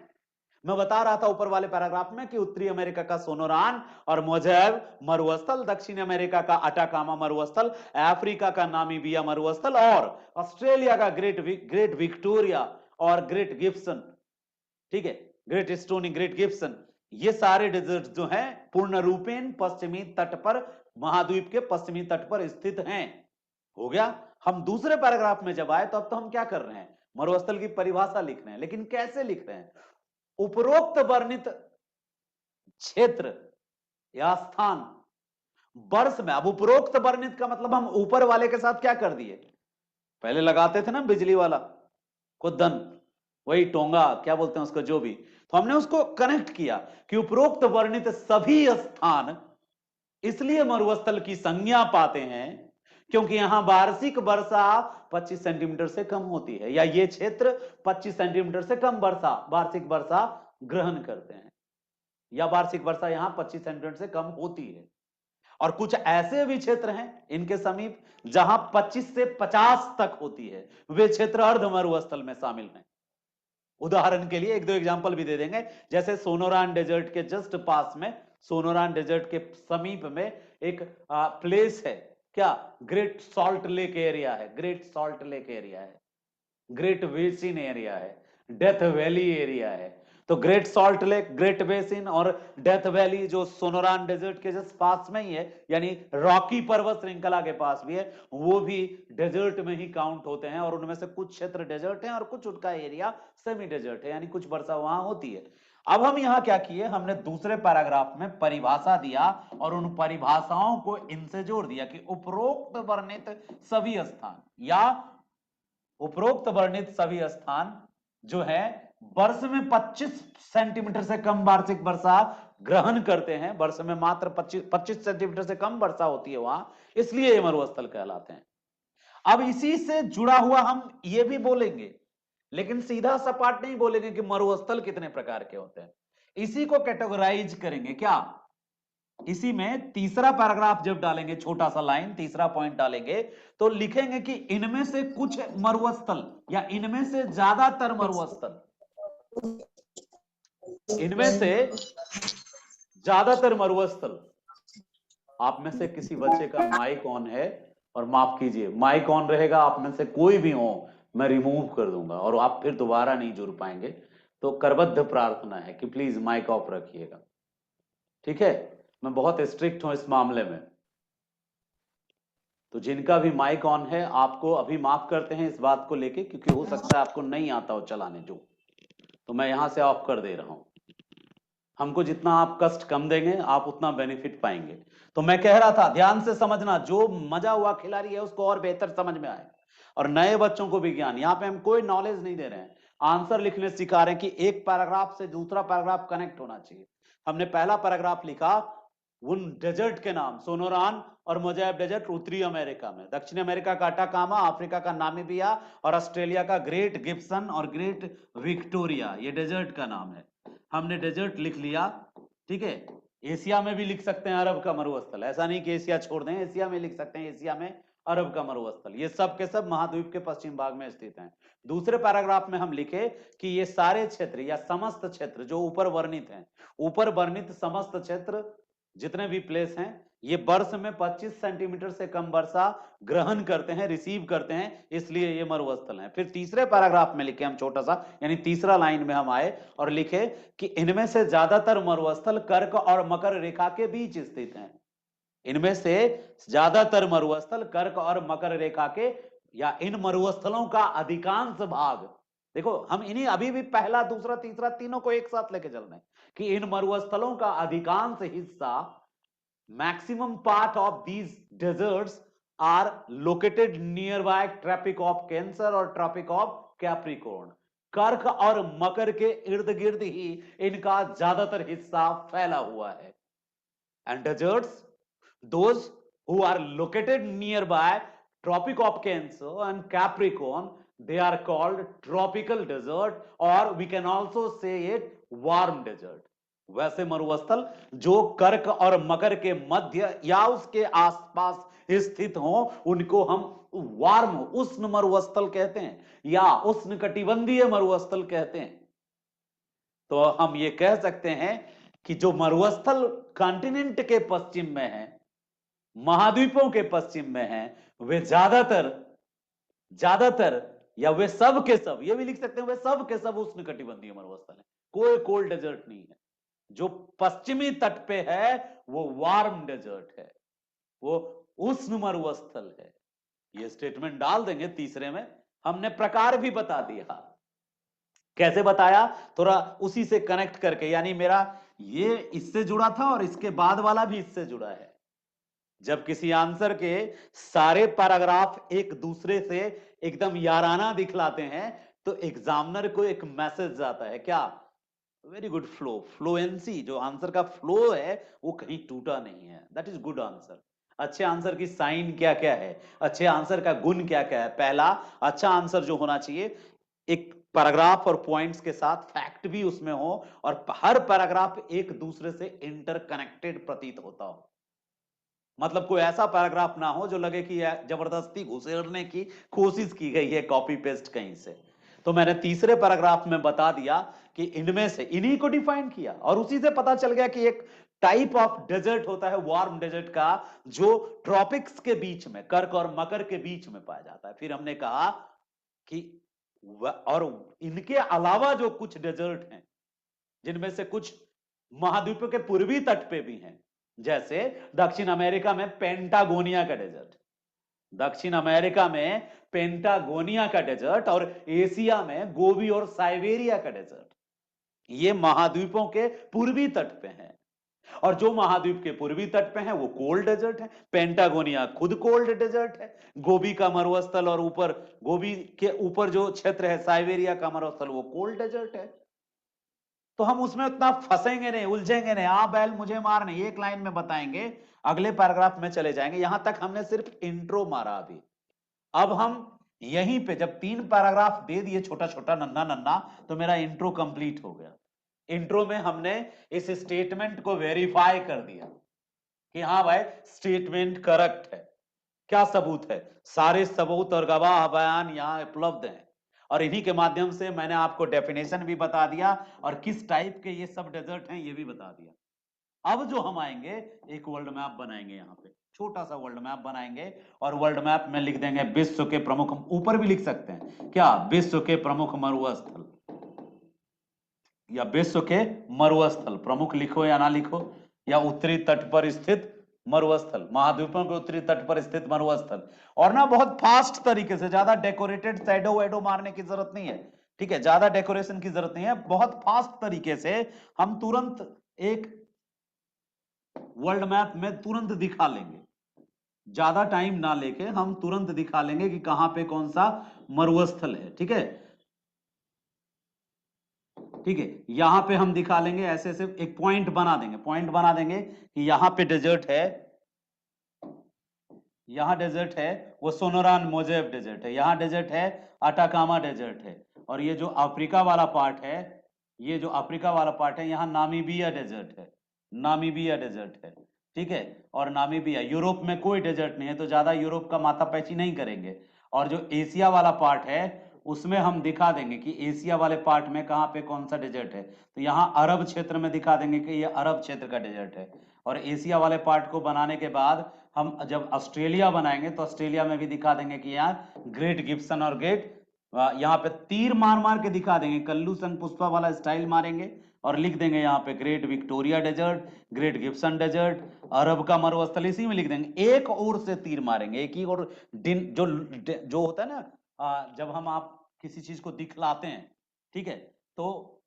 मैं बता रहा था ऊपर वाले पैराग्राफ में कि उत्तरी अमेरिका का सोनोरान और मोजेव मरुस्थल, दक्षिण अमेरिका का अटाकामा मरुस्थल, अफ्रीका का नामीबिया मरुस्थल, और ऑस्ट्रेलिया का ग्रेट विक्टोरिया और ग्रेट गिब्सन, ठीक है, ग्रेट स्टोनी, ग्रेट गिब्सन, ये सारे डेजर्ट जो हैं पूर्ण रूपेण पश्चिमी तट पर, महाद्वीप के पश्चिमी तट पर स्थित हैं। हो गया। हम दूसरे पैराग्राफ में जब आए तो अब तो हम क्या कर रहे हैं, मरुस्थल की परिभाषा लिख रहे हैं, लेकिन कैसे लिख रहे हैं, उपरोक्त वर्णित क्षेत्र या स्थान वर्ष में। अब उपरोक्त वर्णित का मतलब हम ऊपर वाले के साथ क्या कर दिए, पहले लगाते थे ना बिजली वाला कुदन, वही टोंगा क्या बोलते हैं उसको, जो भी, तो हमने उसको कनेक्ट किया कि उपरोक्त वर्णित सभी स्थान इसलिए मरुस्थल की संज्ञा पाते हैं क्योंकि यहां वार्षिक वर्षा 25 सेंटीमीटर से कम होती है, या ये क्षेत्र 25 सेंटीमीटर से कम वर्षा, वार्षिक वर्षा ग्रहण करते हैं, या वार्षिक वर्षा यहां 25 सेंटीमीटर से कम होती है। और कुछ ऐसे भी क्षेत्र हैं इनके समीप जहां 25 से 50 तक होती है, वे क्षेत्र अर्ध मरुस्थल में शामिल हैं। उदाहरण के लिए एक दो एग्जांपल भी दे देंगे, जैसे सोनोरान डेजर्ट के जस्ट पास में, सोनोरान डेजर्ट के समीप में एक प्लेस है क्या, ग्रेट सॉल्ट लेक एरिया है, ग्रेट सॉल्ट लेक एरिया है, ग्रेट बेसिन एरिया है, डेथ वैली एरिया है। तो great salt lake, great basin और डेथ वैली जो सोनोरान डेजर्ट के जस्ट पास में ही है, यानी रॉकी पर्वत श्रृंखला के पास भी है, वो भी डेजर्ट में ही काउंट होते हैं। और उनमें से कुछ क्षेत्र डेजर्ट हैं और कुछ उनका एरिया सेमी डेजर्ट है, यानी कुछ वर्षा वहां होती है। अब हम यहां क्या किए, हमने दूसरे पैराग्राफ में परिभाषा दिया और उन परिभाषाओं को इनसे जोड़ दिया कि उपरोक्त वर्णित सभी स्थान या उपरोक्त वर्णित सभी स्थान जो है वर्ष में 25 सेंटीमीटर से कम वार्षिक वर्षा ग्रहण करते हैं। वर्ष में मात्र 25 सेंटीमीटर से कम वर्षा होती है वहां, इसलिए ये मरुस्थल कहलाते हैं। अब इसी से जुड़ा हुआ हम ये भी बोलेंगे, लेकिन सीधा सपाट नहीं बोलेंगे कि मरुस्थल कितने प्रकार के होते हैं, इसी को कैटेगराइज करेंगे। क्या इसी में तीसरा पैराग्राफ जब डालेंगे, छोटा सा लाइन तीसरा पॉइंट डालेंगे, तो लिखेंगे कि इनमें से कुछ मरुस्थल या इनमें से ज्यादातर मरुस्थल, इनमें से ज्यादातर मरुस्थल। आप में से किसी बच्चे का माइक ऑन है, और माफ कीजिए माइक ऑन रहेगा, आप में से कोई भी हो मैं रिमूव कर दूंगा और आप फिर दोबारा नहीं जुड़ पाएंगे। तो करबद्ध प्रार्थना है कि प्लीज माइक ऑफ रखिएगा, ठीक है? मैं बहुत स्ट्रिक्ट हूं इस मामले में। तो जिनका भी माइक ऑन है आपको अभी माफ करते हैं इस बात को लेके, क्योंकि हो सकता है आपको नहीं आता हो चलाने, जो तो मैं यहां से ऑफ कर दे रहा हूं। हमको जितना आप कष्ट कम देंगे आप उतना बेनिफिट पाएंगे। तो मैं कह रहा था ध्यान से समझना, जो मजा हुआ खिलाड़ी है उसको और बेहतर समझ में आए, और नए बच्चों को भी ज्ञान। यहाँ पे हम कोई नॉलेज नहीं दे रहे हैं, आंसर लिखने सिखा रहे हैं कि एक पैराग्राफ से दूसरा पैराग्राफ कनेक्ट होना चाहिए। हमने पहला पैराग्राफ लिखा उन डेजर्ट के नाम, सोनोरान और मोजाब डेजर्ट उत्तरी अमेरिका में, दक्षिण अमेरिका का अटाकामा, अफ्रीका का नामीबिया और ऑस्ट्रेलिया का ग्रेट गिब्सन और ग्रेट विक्टोरिया, ये डेजर्ट का नाम है। हमने डेजर्ट लिख लिया, ठीक है? एशिया में भी लिख सकते हैं अरब का मरुस्थल, ऐसा नहीं कि एशिया छोड़ दें, एशिया में लिख सकते हैं, एशिया में अरब का मरुस्थल। ये सब के सब महाद्वीप के पश्चिम भाग में स्थित हैं। दूसरे पैराग्राफ में हम लिखे कि ये सारे क्षेत्र या समस्त क्षेत्र जो ऊपर वर्णित हैं, ऊपर वर्णित समस्त क्षेत्र जितने भी प्लेस हैं, ये वर्ष में 25 सेंटीमीटर से कम वर्षा ग्रहण करते हैं, रिसीव करते हैं, इसलिए ये मरुस्थल हैं। फिर तीसरे पैराग्राफ में लिखे हम छोटा सा, यानी तीसरा लाइन में हम आए और लिखे कि इनमें से ज्यादातर मरुस्थल कर्क और मकर रेखा के बीच स्थित हैं। इनमें से ज्यादातर मरुस्थल कर्क और मकर रेखा के, या इन मरुस्थलों का अधिकांश भाग, देखो हम इन्हीं अभी भी पहला दूसरा तीसरा तीनों को एक साथ लेके चल रहे हैं कि इन मरुस्थलों का अधिकांश हिस्सा, maximum part of these deserts are located near by tropic of cancer और ट्रॉपिक ऑफ कैप्रिकॉर्न। कर्क और मकर के इर्द गिर्द ही इनका ज्यादातर हिस्सा फैला हुआ है। And deserts those who are located nearby tropic of cancer and capricorn, they are called tropical desert, or we can also say it warm desert। वैसे मरुस्थल जो कर्क और मकर के मध्य या उसके आसपास स्थित हो उनको हम वार्म उष्ण मरुस्थल कहते हैं या उष्ण कटिबंधीय मरुस्थल कहते हैं। तो हम ये कह सकते हैं कि जो मरुस्थल कॉन्टिनेंट के पश्चिम में है, महाद्वीपों के पश्चिम में हैं, वे ज्यादातर या वे सब के सब, ये भी लिख सकते हैं वे सब के सब उष्ण कटिबंधीय मरुस्थल है, कोई कोल्ड डेजर्ट नहीं है। जो पश्चिमी तट पे है वो वार्म डेजर्ट है, वो उष्ण मरुस्थल है। ये स्टेटमेंट डाल देंगे तीसरे में। हमने प्रकार भी बता दिया, कैसे बताया, थोड़ा उसी से कनेक्ट करके, यानी मेरा ये इससे जुड़ा था और इसके बाद वाला भी इससे जुड़ा है। जब किसी आंसर के सारे पैराग्राफ एक दूसरे से एकदम याराना दिखलाते हैं तो एग्जामिनर को एक मैसेज जाता है, क्या? वेरी गुड फ्लो, फ्लुएंसी, जो आंसर का फ्लो है वो कहीं टूटा नहीं है, दैट इज गुड आंसर। अच्छे आंसर की साइन क्या क्या है, अच्छे आंसर का गुण क्या क्या है? पहला, अच्छा आंसर जो होना चाहिए एक पैराग्राफ और पॉइंट्स के साथ फैक्ट भी उसमें हो, और हर पैराग्राफ एक दूसरे से इंटरकनेक्टेड प्रतीत होता हो। मतलब कोई ऐसा पैराग्राफ ना हो जो लगे कि जबरदस्ती घुसेड़ने की कोशिश की गई है कॉपी पेस्ट कहीं से। तो मैंने तीसरे पैराग्राफ में बता दिया कि इनमें से इन्हीं को डिफाइन किया, और उसी से पता चल गया कि एक टाइप ऑफ डेजर्ट होता है वार्म डेजर्ट का, जो ट्रॉपिक्स के बीच में, कर्क और मकर के बीच में पाया जाता है। फिर हमने कहा कि और इनके अलावा जो कुछ डेजर्ट हैं जिनमें से कुछ महाद्वीपों के पूर्वी तट पे भी हैं। जैसे दक्षिण अमेरिका में पेंटागोनिया का डेजर्ट, दक्षिण अमेरिका में पेंटागोनिया का डेजर्ट, और एशिया में गोबी और साइबेरिया का डेजर्ट। ये महाद्वीपों के पूर्वी तट पे हैं, और जो महाद्वीप के पूर्वी तट पे हैं वो कोल्ड डेजर्ट है। पेंटागोनिया खुद कोल्ड डेजर्ट है। गोबी का मरुस्थल और ऊपर गोबी के ऊपर जो क्षेत्र है साइबेरिया का मरुस्थल, वो कोल्ड डेजर्ट है। तो हम उसमें उतना फंसेंगे नहीं, उलझेंगे नहीं। हाँ बैल मुझे मार नहीं, एक लाइन में बताएंगे, अगले पैराग्राफ में चले जाएंगे। यहां तक हमने सिर्फ इंट्रो मारा अभी। अब हम यहीं पे जब 3 पैराग्राफ दे दिए छोटा छोटा नन्ना नन्ना, तो मेरा इंट्रो कंप्लीट हो गया। इंट्रो में हमने इस स्टेटमेंट को वेरीफाई कर दिया कि हाँ भाई स्टेटमेंट करेक्ट है। क्या सबूत है? सारे सबूत और गवाह बयान यहां उपलब्ध हैं, और इन्हीं के माध्यम से मैंने आपको डेफिनेशन भी बता दिया और किस टाइप के ये सब डेजर्ट हैं ये भी बता दिया। अब जो हम आएंगे, एक वर्ल्ड मैप बनाएंगे, यहाँ पे छोटा सा वर्ल्ड मैप बनाएंगे, और वर्ल्ड मैप में लिख देंगे विश्व के प्रमुख, ऊपर भी लिख सकते हैं क्या, विश्व के प्रमुख मरुस्थल, या विश्व के मरुस्थल प्रमुख लिखो या ना लिखो, या उत्तरी तट पर स्थित मरुस्थल, महाद्वीपों के उत्तरी तट पर स्थित मरुस्थल। और ना बहुत फास्ट तरीके से, ज्यादा डेकोरेटेड शैडो वैडो मारने की जरूरत नहीं है, ठीक है, ज्यादा डेकोरेशन की जरूरत नहीं है, बहुत फास्ट तरीके से हम तुरंत एक वर्ल्ड मैप में तुरंत दिखा लेंगे। ज्यादा टाइम ना लेके हम तुरंत दिखा लेंगे कि कहां पे कौन सा मरुस्थल है। ठीक है, ठीक है, यहां पे हम दिखा लेंगे, ऐसे ऐसे एक पॉइंट बना देंगे, पॉइंट बना देंगे कि यहां पे डेजर्ट है, यहां डेजर्ट है, वो सोनोरान मोजेब डेजर्ट है, यहां डेजर्ट है, अटाकामा डेजर्ट है, और ये जो अफ्रीका वाला पार्ट है, ये जो अफ्रीका वाला पार्ट है, यहां नामीबिया डेजर्ट है, नामीबिया डेजर्ट है। ठीक है, और नामीबिया, यूरोप में कोई डेजर्ट नहीं है, तो ज्यादा यूरोप का माथापैची नहीं करेंगे। और जो एशिया वाला पार्ट है उसमें हम दिखा देंगे कि एशिया वाले पार्ट में कहां पे कौन सा डेजर्ट है, तो यहां अरब क्षेत्र में दिखा देंगे कि ये अरब क्षेत्र का डेजर्ट है। और एशिया वाले पार्ट को बनाने के बाद हम जब ऑस्ट्रेलिया बनाएंगे तो ऑस्ट्रेलिया में भी दिखा देंगे कि यहाँ ग्रेट गिब्सन और ग्रेट, यहाँ पे तीर मार मार के दिखा देंगे, कल्लू सन पुष्पा वाला स्टाइल मारेंगे और लिख देंगे यहाँ पे great Victoria desert, great Gibson desert, अरब का मरुस्थल, इसी में लिख देंगे। एक ओर से तीर मारेंगे, एक ही और दिन जो जो होता है ना, जब हम आप किसी चीज को दिखलाते हैं, ठीक है, तो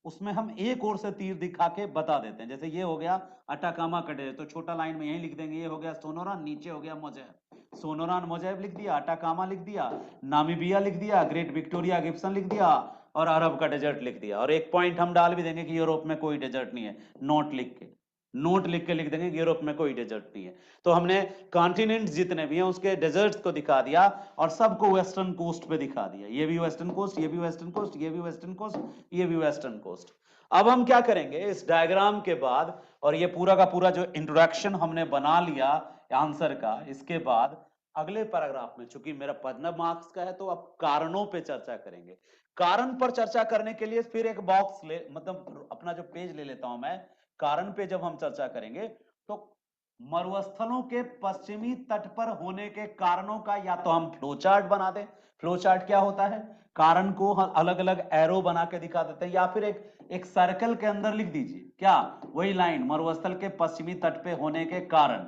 उसमें हम एक ओर से तीर दिखा के बता देते हैं। जैसे ये हो गया अटाकामा का डेजर्ट, तो छोटा लाइन में यही लिख देंगे, ये हो गया सोनोरान, नीचे हो गया मोजेब, सोनोरान मोजेब लिख दिया, अटाकामा लिख दिया, नामीबिया लिख दिया, ग्रेट विक्टोरिया गिब्सन लिख दिया, और अरब का डेजर्ट लिख दिया। और एक पॉइंट हम डाल भी देंगे कि यूरोप में कोई डेजर्ट नहीं है, नोट लिख के, नोट लिख के लिख देंगे कि यूरोप में कोई डेजर्ट नहीं है। तो हमने कॉन्टिनेंट जितने भी हैं उसके डेजर्ट्स को दिखा दिया, और सबको वेस्टर्न कोस्ट पे दिखा दिया, ये भी वेस्टर्न कोस्ट, ये भी वेस्टर्न कोस्ट, ये भी वेस्टर्न कोस्ट, ये भी वेस्टर्न कोस्ट। अब हम क्या करेंगे इस डायग्राम के बाद, और ये पूरा का पूरा जो इंट्रोडक्शन हमने बना लिया आंसर का, इसके बाद अगले पैराग्राफ में, चूंकि मेरा 15 मार्क्स का है, तो अब कारणों पे चर्चा करेंगे। कारण पर चर्चा करने के लिए फिर एक बॉक्स ले, मतलब अपना जो पेज ले लेता हूं मैं। कारण पे जब हम चर्चा करेंगे तो मरुस्थलों के पश्चिमी तट पर होने के कारणों का या तो हम फ्लो चार्ट बना दें, फ्लो चार्ट क्या होता है, कारण को अलग अलग एरो बना के दिखा देते हैं, या फिर एक सर्कल के अंदर लिख दीजिए क्या, वही लाइन, मरुस्थल के पश्चिमी तट पे होने के कारण,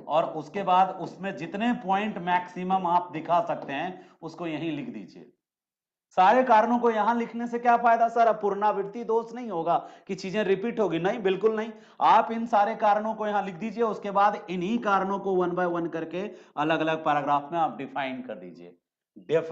और उसके बाद उसमें जितने पॉइंट मैक्सिमम आप दिखा सकते हैं उसको यहीं लिख दीजिए। सारे कारणों को यहां लिखने से क्या फायदा सर, पुनरावृत्ति दोष नहीं होगा कि चीजें रिपीट होगी, नहीं बिल्कुल नहीं। आप इन सारे कारणों को यहां लिख दीजिए, उसके बाद इन्हीं कारणों को 1 बाय 1 करके अलग अलग पैराग्राफ में आप डिफाइन कर दीजिए।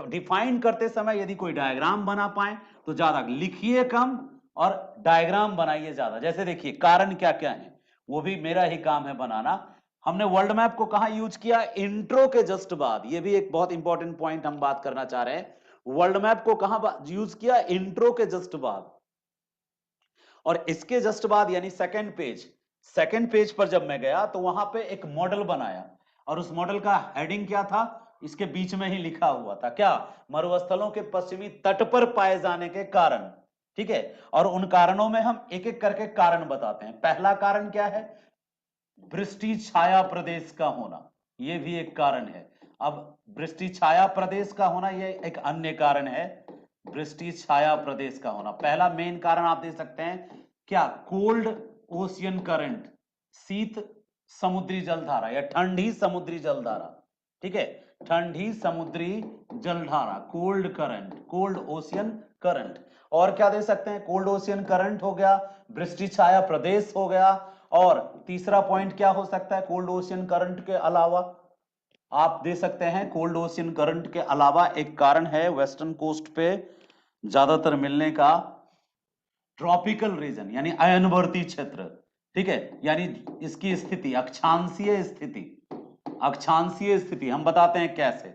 डिफाइन करते समय यदि कोई डायग्राम बना पाए तो ज्यादा, लिखिए कम और डायग्राम बनाइए ज्यादा। जैसे देखिए कारण क्या क्या है, वो भी मेरा ही काम है बनाना। हमने वर्ल्ड मैप को कहां यूज किया, इंट्रो के जस्ट बाद, ये भी एक बहुत इंपॉर्टेंट पॉइंट हम बात करना चाह रहे हैं। वर्ल्ड मैप को कहां यूज किया, इंट्रो के जस्ट बाद, और इसके जस्ट बाद यानी सेकंड पेज, सेकंड पेज पर जब मैं गया तो वहां पे एक मॉडल बनाया, और उस मॉडल का हेडिंग क्या था, इसके बीच में ही लिखा हुआ था क्या, मरुस्थलों के पश्चिमी तट पर पाए जाने के कारण। ठीक है, और उन कारणों में हम एक एक करके कारण बताते हैं। पहला कारण क्या है, वृष्टि छाया प्रदेश का होना, यह भी एक कारण है। अब वृष्टि छाया प्रदेश का होना यह एक अन्य कारण है। वृष्टि छाया प्रदेश का होना। पहला मेन कारण आप दे सकते हैं क्या, कोल्ड ओशियन करंट, शीत समुद्री जलधारा या ठंडी समुद्री जलधारा, ठीक है, ठंडी समुद्री जलधारा, cold current, cold ocean current. और क्या दे सकते हैं, कोल्ड ओशियन करंट हो गया, वृष्टि छाया प्रदेश हो गया, और तीसरा पॉइंट क्या हो सकता है कोल्ड ओशियन करंट के अलावा, आप दे सकते हैं कोल्ड ओशियन करंट के अलावा एक कारण है वेस्टर्न कोस्ट पे ज्यादातर मिलने का ट्रॉपिकल रीजन, यानी अयनवर्ती क्षेत्र, ठीक है, यानी इसकी स्थिति अक्षांशीय स्थिति, अक्षांशीय स्थिति हम बताते हैं कैसे,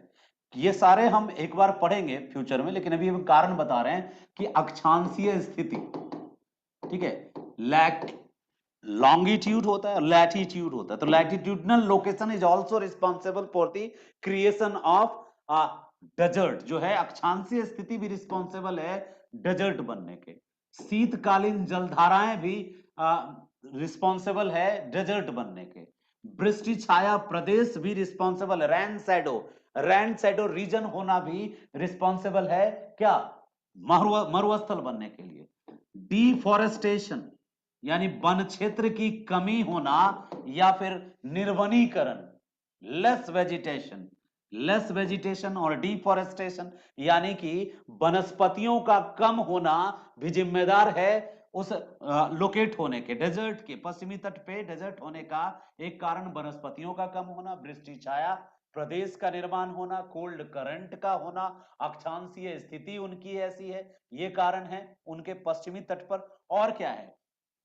ये सारे हम एक बार पढ़ेंगे फ्यूचर में, लेकिन अभी हम कारण बता रहे हैं कि अक्षांशीय स्थिति, ठीक है, लैट लॉन्गिट्यूड होता है, लैटिट्यूड होता है, तो latitudinal location is also responsible for the creation of desert, जो है अक्षांशीय स्थिति भी रिस्पांसिबल है डेजर्ट बनने के, शीतकालीन जलधाराएं भी रिस्पांसिबल है डेजर्ट बनने के, वृष्टि छाया प्रदेश भी रिस्पांसिबल है, रैन शैडो रीजन होना भी रिस्पांसिबल है क्या, मरुस्थल बनने के लिए, डिफॉरेस्टेशन यानी वन क्षेत्र की कमी होना या फिर निर्वनीकरण, लेस वेजिटेशन और डिफॉरेस्टेशन यानी कि वनस्पतियों का कम होना भी जिम्मेदार है उस लोकेट होने के, डेजर्ट के पश्चिमी तट पे डेजर्ट होने का एक कारण वनस्पतियों का कम होना, वृष्टि छाया प्रदेश का निर्माण होना, कोल्ड करंट का होना, अक्षांशीय स्थिति उनकी ऐसी है, ये कारण है उनके पश्चिमी तट पर। और क्या है,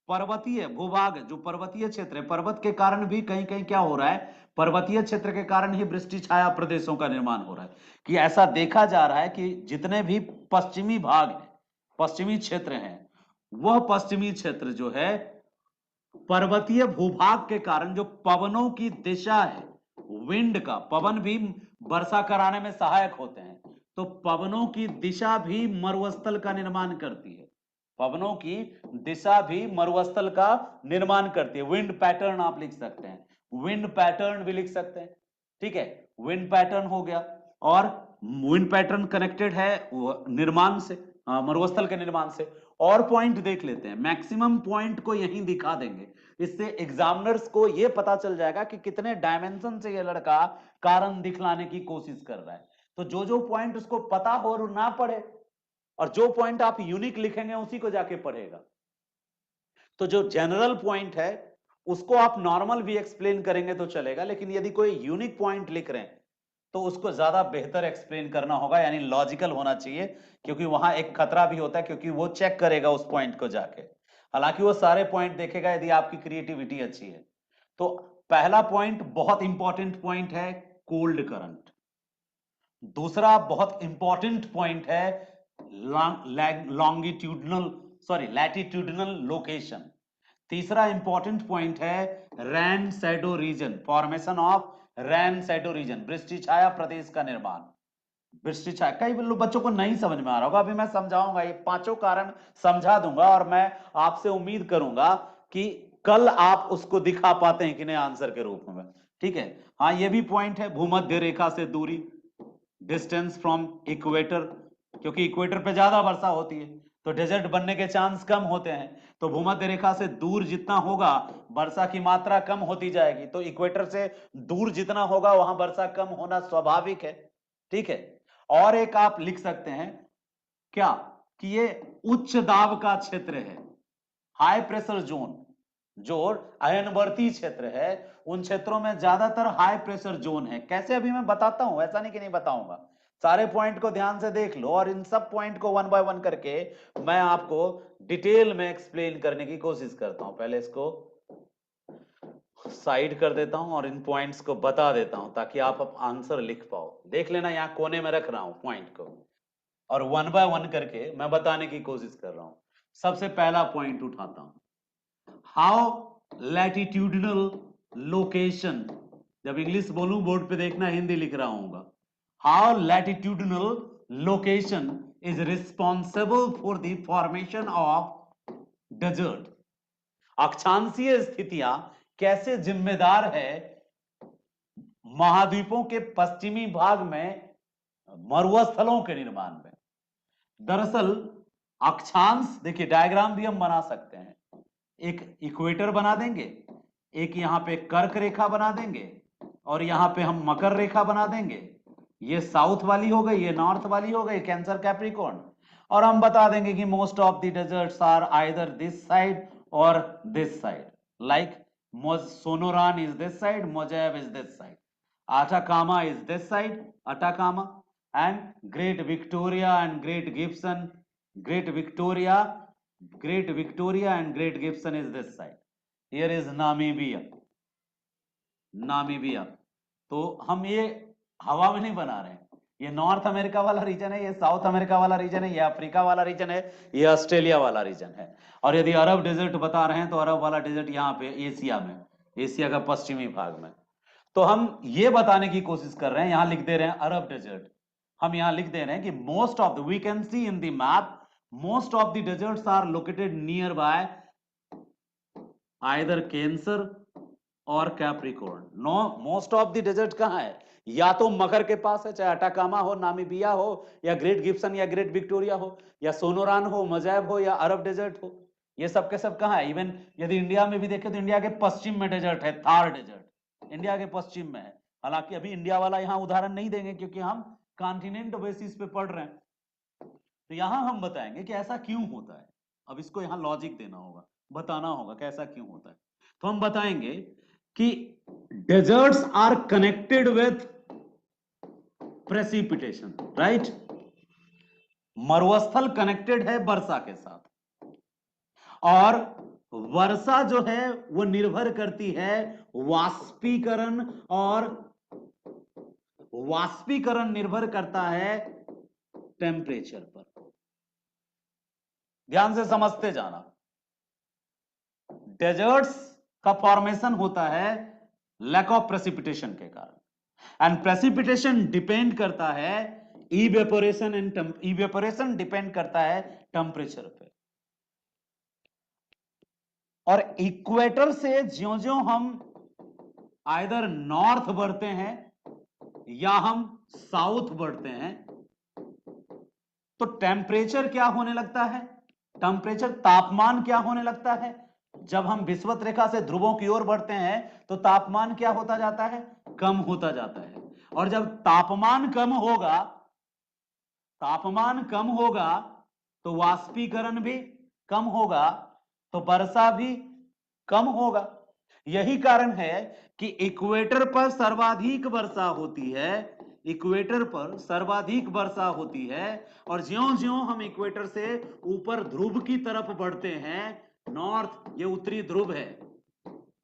पर्वतीय भूभाग, जो पर्वतीय क्षेत्र है, पर्वत के कारण भी कहीं कहीं क्या हो रहा है, पर्वतीय क्षेत्र के कारण ही वृष्टि छाया प्रदेशों का निर्माण हो रहा है, कि ऐसा देखा जा रहा है कि जितने भी पश्चिमी भाग है, पश्चिमी क्षेत्र हैं, वह पश्चिमी क्षेत्र जो है पर्वतीय भूभाग के कारण जो पवनों की दिशा है, विंड का, पवन भी वर्षा कराने में सहायक होते हैं, तो पवनों की दिशा भी मरुस्थल का निर्माण करती है, पवनों की दिशा भी मरुस्थल का निर्माण करती है, विंड पैटर्न आप लिख सकते हैं, विंड पैटर्न भी लिख सकते हैं, ठीक है, विंड पैटर्न हो गया, और विंड पैटर्न कनेक्टेड है निर्माण से, मरुस्थल के निर्माण से। और पॉइंट देख लेते हैं, मैक्सिमम पॉइंट को यहीं दिखा देंगे, इससे एग्जामिनर्स को यह पता चल जाएगा कि कितने डायमेंशन से यह लड़का कारण दिखलाने की कोशिश कर रहा है, तो जो जो पॉइंट उसको पता हो और ना पढ़े, और जो पॉइंट आप यूनिक लिखेंगे उसी को जाके पढ़ेगा, तो जो जनरल पॉइंट है उसको आप नॉर्मल भी एक्सप्लेन करेंगे तो चलेगा, लेकिन यदि कोई यूनिक पॉइंट लिख रहे हैं तो उसको ज्यादा बेहतर एक्सप्लेन करना होगा, यानी लॉजिकल होना चाहिए, क्योंकि वहां एक खतरा भी होता है, क्योंकि वो चेक करेगा उस पॉइंट को जाके, हालांकि वो सारे पॉइंट देखेगा यदि आपकी क्रिएटिविटी अच्छी है। तो पहला पॉइंट बहुत इंपॉर्टेंट पॉइंट है, कोल्ड करंट। दूसरा बहुत इंपॉर्टेंट पॉइंट है लॉन्गिट्यूडनल लैटिट्यूडनल लोकेशन। तीसरा इंपॉर्टेंट पॉइंट है rain shadow region, formation of rain shadow region, वृष्टि छाया प्रदेश का निर्माण, वृष्टि छाया, कई बच्चों को नहीं समझ में आ रहा होगा, अभी मैं समझाऊंगा, ये पांचों कारण समझा दूंगा, और मैं आपसे उम्मीद करूंगा कि कल आप उसको दिखा पाते हैं कि नहीं आंसर के रूप में, ठीक है। हाँ, ये भी पॉइंट है, भूमध्य रेखा से दूरी, डिस्टेंस फ्रॉम इक्वेटर, क्योंकि इक्वेटर पे ज्यादा वर्षा होती है तो डेजर्ट बनने के चांस कम होते हैं, तो भूमध्य रेखा से दूर जितना होगा वर्षा की मात्रा कम होती जाएगी, तो इक्वेटर से दूर जितना होगा वहां वर्षा कम होना स्वाभाविक है, ठीक है। और एक आप लिख सकते हैं क्या, कि ये उच्च दाब का क्षेत्र है, हाई प्रेशर जोन, जो अयनवर्ती क्षेत्र है उन क्षेत्रों में ज्यादातर हाई प्रेशर जोन है, कैसे अभी मैं बताता हूं, ऐसा नहीं कि नहीं बताऊंगा, सारे पॉइंट को ध्यान से देख लो, और इन सब पॉइंट को वन बाय वन करके मैं आपको डिटेल में एक्सप्लेन करने की कोशिश करता हूं। पहले इसको साइड कर देता हूं और इन पॉइंट्स को बता देता हूं ताकि आप आंसर लिख पाओ, देख लेना, यहां कोने में रख रहा हूं पॉइंट को, और वन बाय वन करके मैं बताने की कोशिश कर रहा हूं। सबसे पहला पॉइंट उठाता हूं, हाउ लैटिट्यूडनल लोकेशन, जब इंग्लिश बोलूं बोर्ड पे देखना हिंदी लिख रहा हूं, how latitudinal location is responsible for the formation of desert, अक्षांशीय स्थितियां कैसे जिम्मेदार है महाद्वीपों के पश्चिमी भाग में मरुस्थलों के निर्माण में। दरअसल अक्षांश, देखिए डायग्राम भी हम बना सकते हैं, एक इक्वेटर बना देंगे, एक यहाँ पे कर्क रेखा बना देंगे, और यहाँ पे हम मकर रेखा बना देंगे। ये साउथ वाली हो गई, ये नॉर्थ वाली हो गई, कैंसर कैप्रिकॉर्न। और हम बता देंगे कि most of the deserts are either this side और this side, like Sonoran is this side, Mojave is this side, Atacama is this side, Atacama, and Great Victoria and Great Gibson, Great Victoria and Great Gibson is this side. Here is Namibia, Namibia. तो हम ये हवा में नहीं बना रहे हैं, ये नॉर्थ अमेरिका वाला रीजन है, ये साउथ अमेरिका वाला रीजन है, ये अफ्रीका वाला रीजन है, ये ऑस्ट्रेलिया वाला रीजन है। और यदि अरब डेजर्ट बता रहे हैं तो अरब वाला डेजर्ट यहाँ पे एशिया में, एशिया का पश्चिमी भाग में। तो हम ये बताने की कोशिश कर रहे हैं, यहां लिख दे रहे हैं अरब डेजर्ट, हम यहां लिख दे रहे हैं कि most of the, we can see in the map, most of the deserts are located near by either Cancer और Capricorn. No, most of the desert कहां है? या तो मकर के पास है, चाहे अटाकामा हो, नामीबिया हो, या ग्रेट गिब्सन या ग्रेट विक्टोरिया हो, या सोनोरान हो, मजैब हो, या अरब डेजर्ट हो। ये सब के सब कहां है? इवन यदि इंडिया में भी देखें तो इंडिया के पश्चिम में डेजर्ट है, थार डेजर्ट इंडिया के पश्चिम में है। हालांकि अभी इंडिया वाला यहां उदाहरण नहीं देंगे क्योंकि हम कॉन्टिनेंट बेसिस पे पढ़ रहे हैं, तो यहां हम बताएंगे कि ऐसा क्यों होता है। अब इसको यहां लॉजिक देना होगा, बताना होगा कि ऐसा क्यों होता है। तो हम बताएंगे कि deserts are connected with precipitation, right. मरुस्थल कनेक्टेड है वर्षा के साथ, और वर्षा जो है वो निर्भर करती है वाष्पीकरण, और वाष्पीकरण निर्भर करता है टेम्परेचर पर। ध्यान से समझते जाना, डेजर्ट्स का फॉर्मेशन होता है लैक ऑफ प्रेसिपिटेशन के कारण, एंड प्रेसिपिटेशन डिपेंड करता है इवेपोरेशन, एंड इवेपोरेशन डिपेंड करता है टेम्परेचर पे। और इक्वेटर से ज्यों-ज्यों हम आइदर नॉर्थ बढ़ते हैं या हम साउथ बढ़ते हैं, तो टेम्परेचर क्या होने लगता है? टेम्परेचर, तापमान क्या होने लगता है? जब हम विषुवत रेखा से ध्रुवों की ओर बढ़ते हैं तो तापमान क्या होता जाता है? कम होता जाता है। और जब तापमान कम होगा, तापमान कम होगा तो वाष्पीकरण भी कम होगा, तो वर्षा भी कम होगा। यही कारण है कि इक्वेटर पर सर्वाधिक वर्षा होती है, इक्वेटर पर सर्वाधिक वर्षा होती है। और ज्यों-ज्यों हम इक्वेटर से ऊपर ध्रुव की तरफ बढ़ते हैं, नॉर्थ, ये उत्तरी ध्रुव है,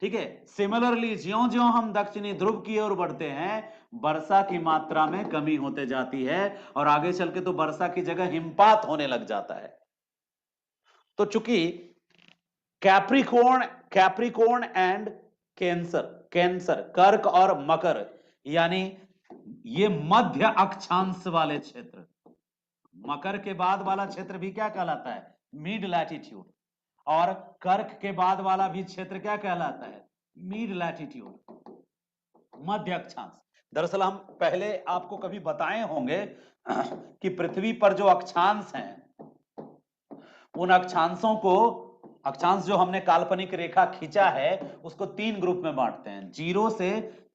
ठीक है, सिमिलरली ज्यों-ज्यों हम दक्षिणी ध्रुव की ओर बढ़ते हैं, वर्षा की मात्रा में कमी होते जाती है, और आगे चल के तो वर्षा की जगह हिमपात होने लग जाता है। तो चूंकि कैप्रिकॉर्न एंड कैंसर, कैंसर, कर्क और मकर, यानी ये मध्य अक्षांश वाले क्षेत्र, मकर के बाद वाला क्षेत्र भी क्या कहलाता है? Mid latitude. और कर्क के बाद वाला भी क्षेत्र क्या कहलाता है? मिड लैटिट्यूड, मध्य अक्षांश। दरअसल हम पहले आपको कभी बताए होंगे कि पृथ्वी पर जो अक्षांश हैं, उन अक्षांशों को, अक्षांश जो हमने काल्पनिक रेखा खींचा है उसको 3 ग्रुप में बांटते हैं। 0 से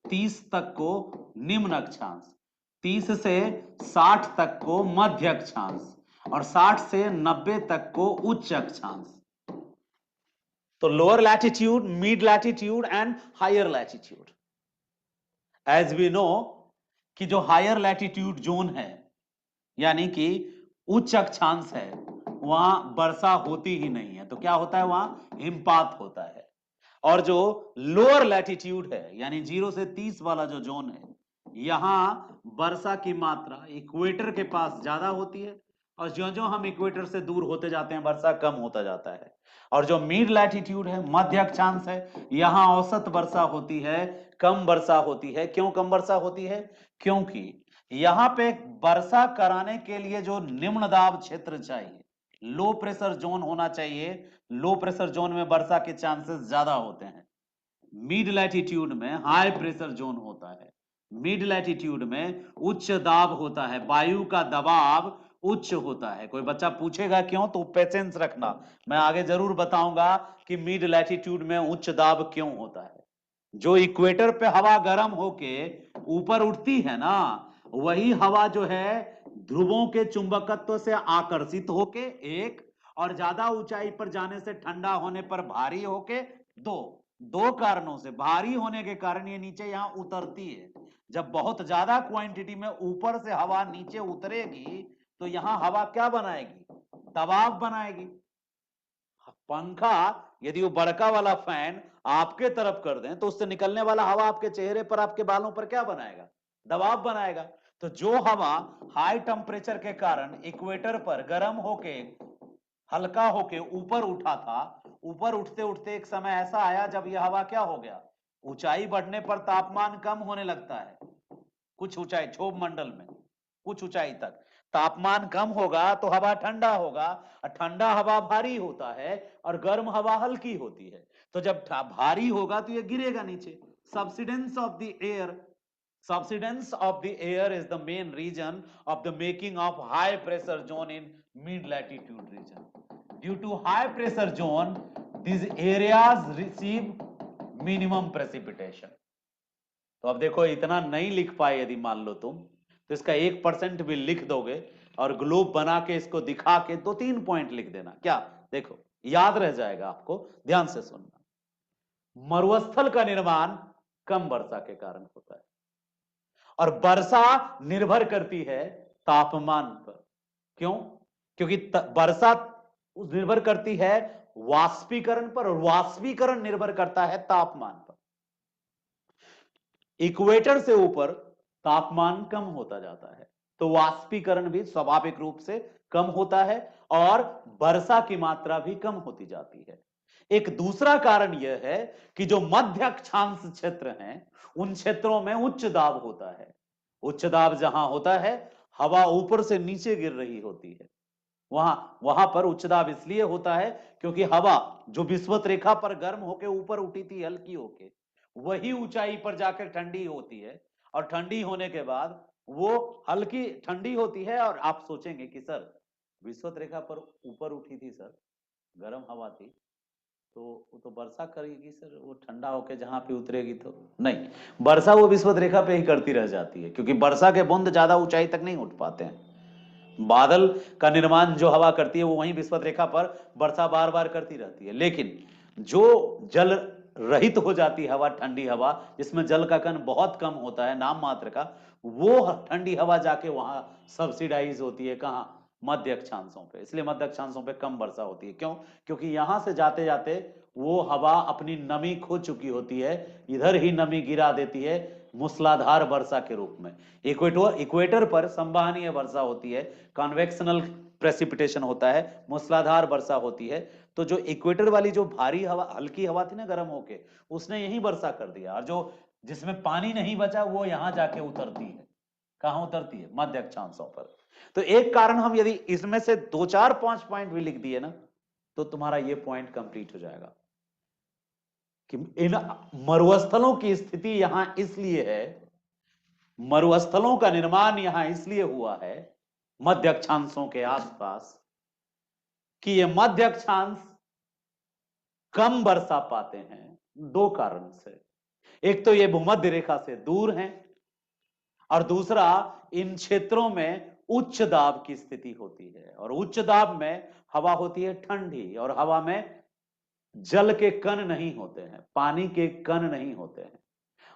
30 तक को निम्न अक्षांश, 30 से 60 तक को मध्य अक्षांश, और 60 से 90 तक को उच्च अक्षांश। तो lower latitude, mid latitude and higher latitude. As we know कि जो हायर लैटिट्यूड जोन है, यानी कि उच्च अक्षांश है, वहां वर्षा होती ही नहीं है, तो क्या होता है? वहां हिमपात होता है। और जो लोअर लैटिट्यूड है, यानी 0 से 30 वाला जो जोन है, यहां वर्षा की मात्रा इक्वेटर के पास ज्यादा होती है, और ज्यों-ज्यों हम इक्वेटर से दूर होते जाते हैं वर्षा कम होता जाता है। और जो मिड लैटिट्यूड है, मध्य अक्षांश है, यहां औसत वर्षा होती है, कम वर्षा होती है। क्यों कम वर्षा होती है? क्योंकि यहां पे वर्षा कराने के लिए जो निम्न दाब क्षेत्र चाहिए, लो प्रेशर जोन होना चाहिए, लो प्रेशर जोन में वर्षा के चांसेस ज्यादा होते हैं। मिड लैटिट्यूड में हाई प्रेशर जोन होता है, मिड लैटिट्यूड में उच्च दाब होता है, वायु का दबाव उच्च होता है। कोई बच्चा पूछेगा क्यों, तो पेशेंस रखना, मैं आगे जरूर बताऊंगा कि मिड लैटिट्यूड में उच्च दाब क्यों होता है। जो इक्वेटर पे हवा गर्म होके ऊपर उठती है ना, वही हवा जो है ध्रुवों के चुंबकत्व से आकर्षित होके एक, और ज्यादा ऊंचाई पर जाने से ठंडा होने पर भारी होके दो। दो कारणों से, भारी होने के कारण ये नीचे यहां उतरती है। जब बहुत ज्यादा क्वांटिटी में ऊपर से हवा नीचे उतरेगी तो यहां हवा क्या बनाएगी, दबाव बनाएगी। पंखा यदि वो बड़का वाला फैन आपके तरफ कर दें तो उससे निकलने वाला हवा आपके चेहरे पर, आपके बालों पर क्या बनाएगा, दबाव बनाएगा। तो जो हवा हाई टेम्परेचर के कारण इक्वेटर पर गर्म होके हल्का होके ऊपर उठा था, ऊपर उठते उठते एक समय ऐसा आया जब यह हवा क्या हो गया, ऊंचाई बढ़ने पर तापमान कम होने लगता है। कुछ ऊंचाई, क्षोभ मंडल में कुछ ऊंचाई तक तापमान कम होगा तो हवा ठंडा होगा, और ठंडा हवा भारी होता है और गर्म हवा हल्की होती है। तो जब भारी होगा तो ये गिरेगा नीचे। Subsidence of the air, subsidence of the air is the main reason of the making of high pressure zone in mid latitude region. Due to high pressure zone, these areas receive minimum precipitation. तो अब देखो, इतना नहीं लिख पाए यदि मान लो तुम, तो इसका 1% भी लिख दोगे और ग्लोब बना के इसको दिखा के 2-3 पॉइंट लिख देना। क्या, देखो याद रह जाएगा आपको, ध्यान से सुनना। मरुस्थल का निर्माण कम वर्षा के कारण होता है, और वर्षा निर्भर करती है तापमान पर। क्यों? क्योंकि वर्षा निर्भर करती है वाष्पीकरण पर, और वाष्पीकरण निर्भर करता है तापमान पर। इक्वेटर से ऊपर तापमान कम होता जाता है तो वाष्पीकरण भी स्वाभाविक रूप से कम होता है, और वर्षा की मात्रा भी कम होती जाती है। एक दूसरा कारण यह है कि जो मध्य अक्षांश क्षेत्र हैं उन क्षेत्रों में उच्च दाब होता है। उच्च दाब जहां होता है, हवा ऊपर से नीचे गिर रही होती है, वहां पर उच्च दाब इसलिए होता है क्योंकि हवा जो विषुवत रेखा पर गर्म होकर ऊपर उठी थी हल्की होके, वही ऊंचाई पर जाकर ठंडी होती है, और ठंडी होने के बाद वो हल्की ठंडी होती है। और आप सोचेंगे कि सर विषुवत रेखा पर ऊपर उठी थी सर, गर्म हवा थी, तो वो तो वर्षा करेगी सर, वो ठंडा होके जहां पे उतरेगी तो नहीं, वर्षा वो विषुवत रेखा पे ही करती रह जाती है, क्योंकि वर्षा के बूंद ज्यादा ऊंचाई तक नहीं उठ पाते हैं। बादल का निर्माण जो हवा करती है वो वहीं विषुवत रेखा पर वर्षा बार बार करती रहती है। लेकिन जो जल रहित हो जाती है हवा, ठंडी हवा जिसमें जल का कण बहुत कम होता है, नाम मात्र का, वो ठंडी हवा जाके वहां सब्सिडाइज होती है। कहां? मध्य अक्षांशों पे। इसलिए मध्य अक्षांशों पे कम वर्षा होती है। क्यों? क्योंकि यहां से जाते जाते वो हवा अपनी नमी खो चुकी होती है, इधर ही नमी गिरा देती है मूसलाधार वर्षा के रूप में। इक्वेटर पर संवहनीय वर्षा होती है, कन्वेक्शनल प्रेसिपिटेशन होता है, मूसलाधार वर्षा होती है। तो जो इक्वेटर वाली जो भारी हवा, हल्की हवा थी ना गर्म होके, उसने यही वर्षा कर दिया, और जो जिसमें पानी नहीं बचा वो यहां जाके उतरती है। कहां उतरती है? मध्य अक्षांशों पर। तो एक कारण हम यदि इसमें से 2-4-5 पॉइंट भी लिख दिए ना, तो तुम्हारा ये पॉइंट कंप्लीट हो जाएगा कि इन मरुस्थलों की स्थिति यहां इसलिए है, मरुस्थलों का निर्माण यहां इसलिए हुआ है मध्य अक्षांशों के आसपास, कि ये मध्य अक्षांश कम वर्षा पाते हैं दो कारण से। एक तो ये भूमध्य रेखा से दूर हैं, और दूसरा इन क्षेत्रों में उच्च दाब की स्थिति होती है, और उच्च दाब में हवा होती है ठंडी, और हवा में जल के कण नहीं होते हैं, पानी के कण नहीं होते हैं।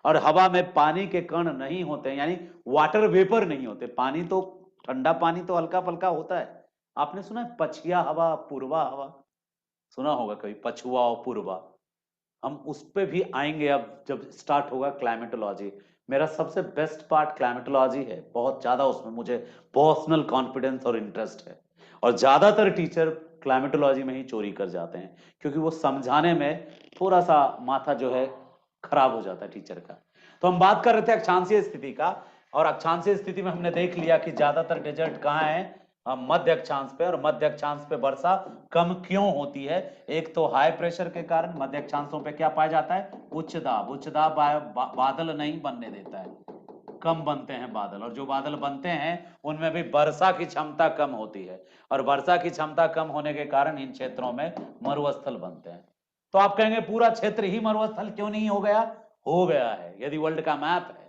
और हवा में पानी के कण नहीं होते हैं, यानी वाटर वेपर नहीं होते। पानी तो, ठंडा पानी तो हल्का फल्का होता है। आपने सुना है पछिया हवा, पूर्वा हवा? सुना होगा कभी, पछुआ और पूर्वा। हम उस पे भी आएंगे अब जब स्टार्ट होगा क्लाइमेटोलॉजी। मेरा सबसे बेस्ट पार्ट क्लाइमेटोलॉजी है, बहुत ज्यादा उसमें मुझे पर्सनल कॉन्फिडेंस और इंटरेस्ट है। और ज्यादातर टीचर क्लाइमेटोलॉजी में ही चोरी कर जाते हैं, क्योंकि वो समझाने में थोड़ा सा माथा जो है खराब हो जाता है टीचर का। तो हम बात कर रहे थे अक्षांशीय स्थिति का, और अक्षांशीय स्थिति में हमने देख लिया कि ज्यादातर डेजर्ट कहाँ है, मध्य अक्षांश पे। और मध्य अक्षांश पे वर्षा कम क्यों होती है? एक तो हाई प्रेशर के कारण मध्य अक्षांशों पे क्या पाया जाता है? उच्च दाब। उच्च दाब बादल नहीं बनने देता है, कम बनते हैं बादल, और जो बादल बनते हैं उनमें भी वर्षा की क्षमता कम होती है, और वर्षा की क्षमता कम होने के कारण इन क्षेत्रों में मरुस्थल बनते हैं। तो आप कहेंगे पूरा क्षेत्र ही मरुस्थल क्यों नहीं हो गया? हो गया है। यदि वर्ल्ड का मैप है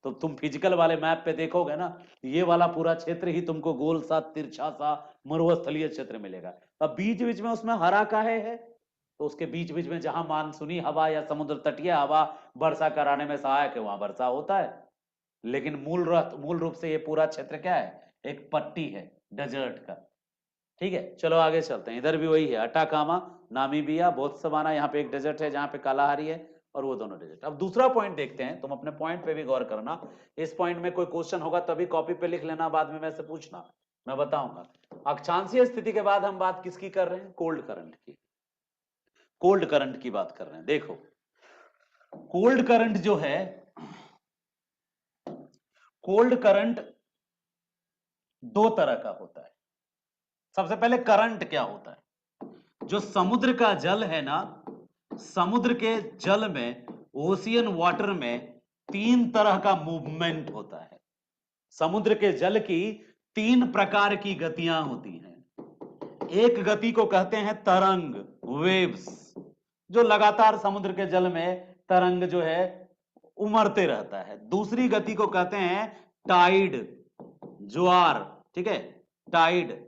तो तुम फिजिकल वाले मैप पे देखोगे ना, ये वाला पूरा क्षेत्र ही तुमको गोल सा तिरछा सा मरुस्थलीय क्षेत्र मिलेगा। अब बीच बीच में उसमें हरा काहे है? तो उसके बीच बीच में जहां मानसूनी हवा या समुद्र तटीय हवा वर्षा कराने में सहायक है, वहां वर्षा होता है। लेकिन मूल रूप से ये पूरा क्षेत्र क्या है? एक पट्टी है डेजर्ट का। ठीक है, चलो आगे चलते हैं। इधर भी वही है, अटाकामा, नामीबिया, बोत्सवाना, यहाँ पे एक डेजर्ट है जहाँ पे कालाहारी है, और वो दोनों डेजर्ट। अब दूसरा पॉइंट देखते हैं, तुम अपने पॉइंट पे भी गौर करना। इस पॉइंट में कोई क्वेश्चन होगा तभी कॉपी पे लिख लेना, बाद में मैं से पूछना, मैं बताऊंगा। अक्षांशीय स्थिति के बाद हम बात किसकी कर रहे हैं? कोल्ड करंट की। कोल्ड करंट की बात कर रहे हैं। देखो, कोल्ड करंट जो है, कोल्ड करंट दो तरह का होता है। सबसे पहले करंट क्या होता है? जो समुद्र का जल है ना, समुद्र के जल में, ओशियन वाटर में तीन तरह का मूवमेंट होता है। समुद्र के जल की तीन प्रकार की गतियां होती हैं। एक गति को कहते हैं तरंग, वेव्स, जो लगातार समुद्र के जल में तरंग जो है उमड़ते रहता है। दूसरी गति को कहते हैं टाइड, ज्वार। ठीक है, टाइड,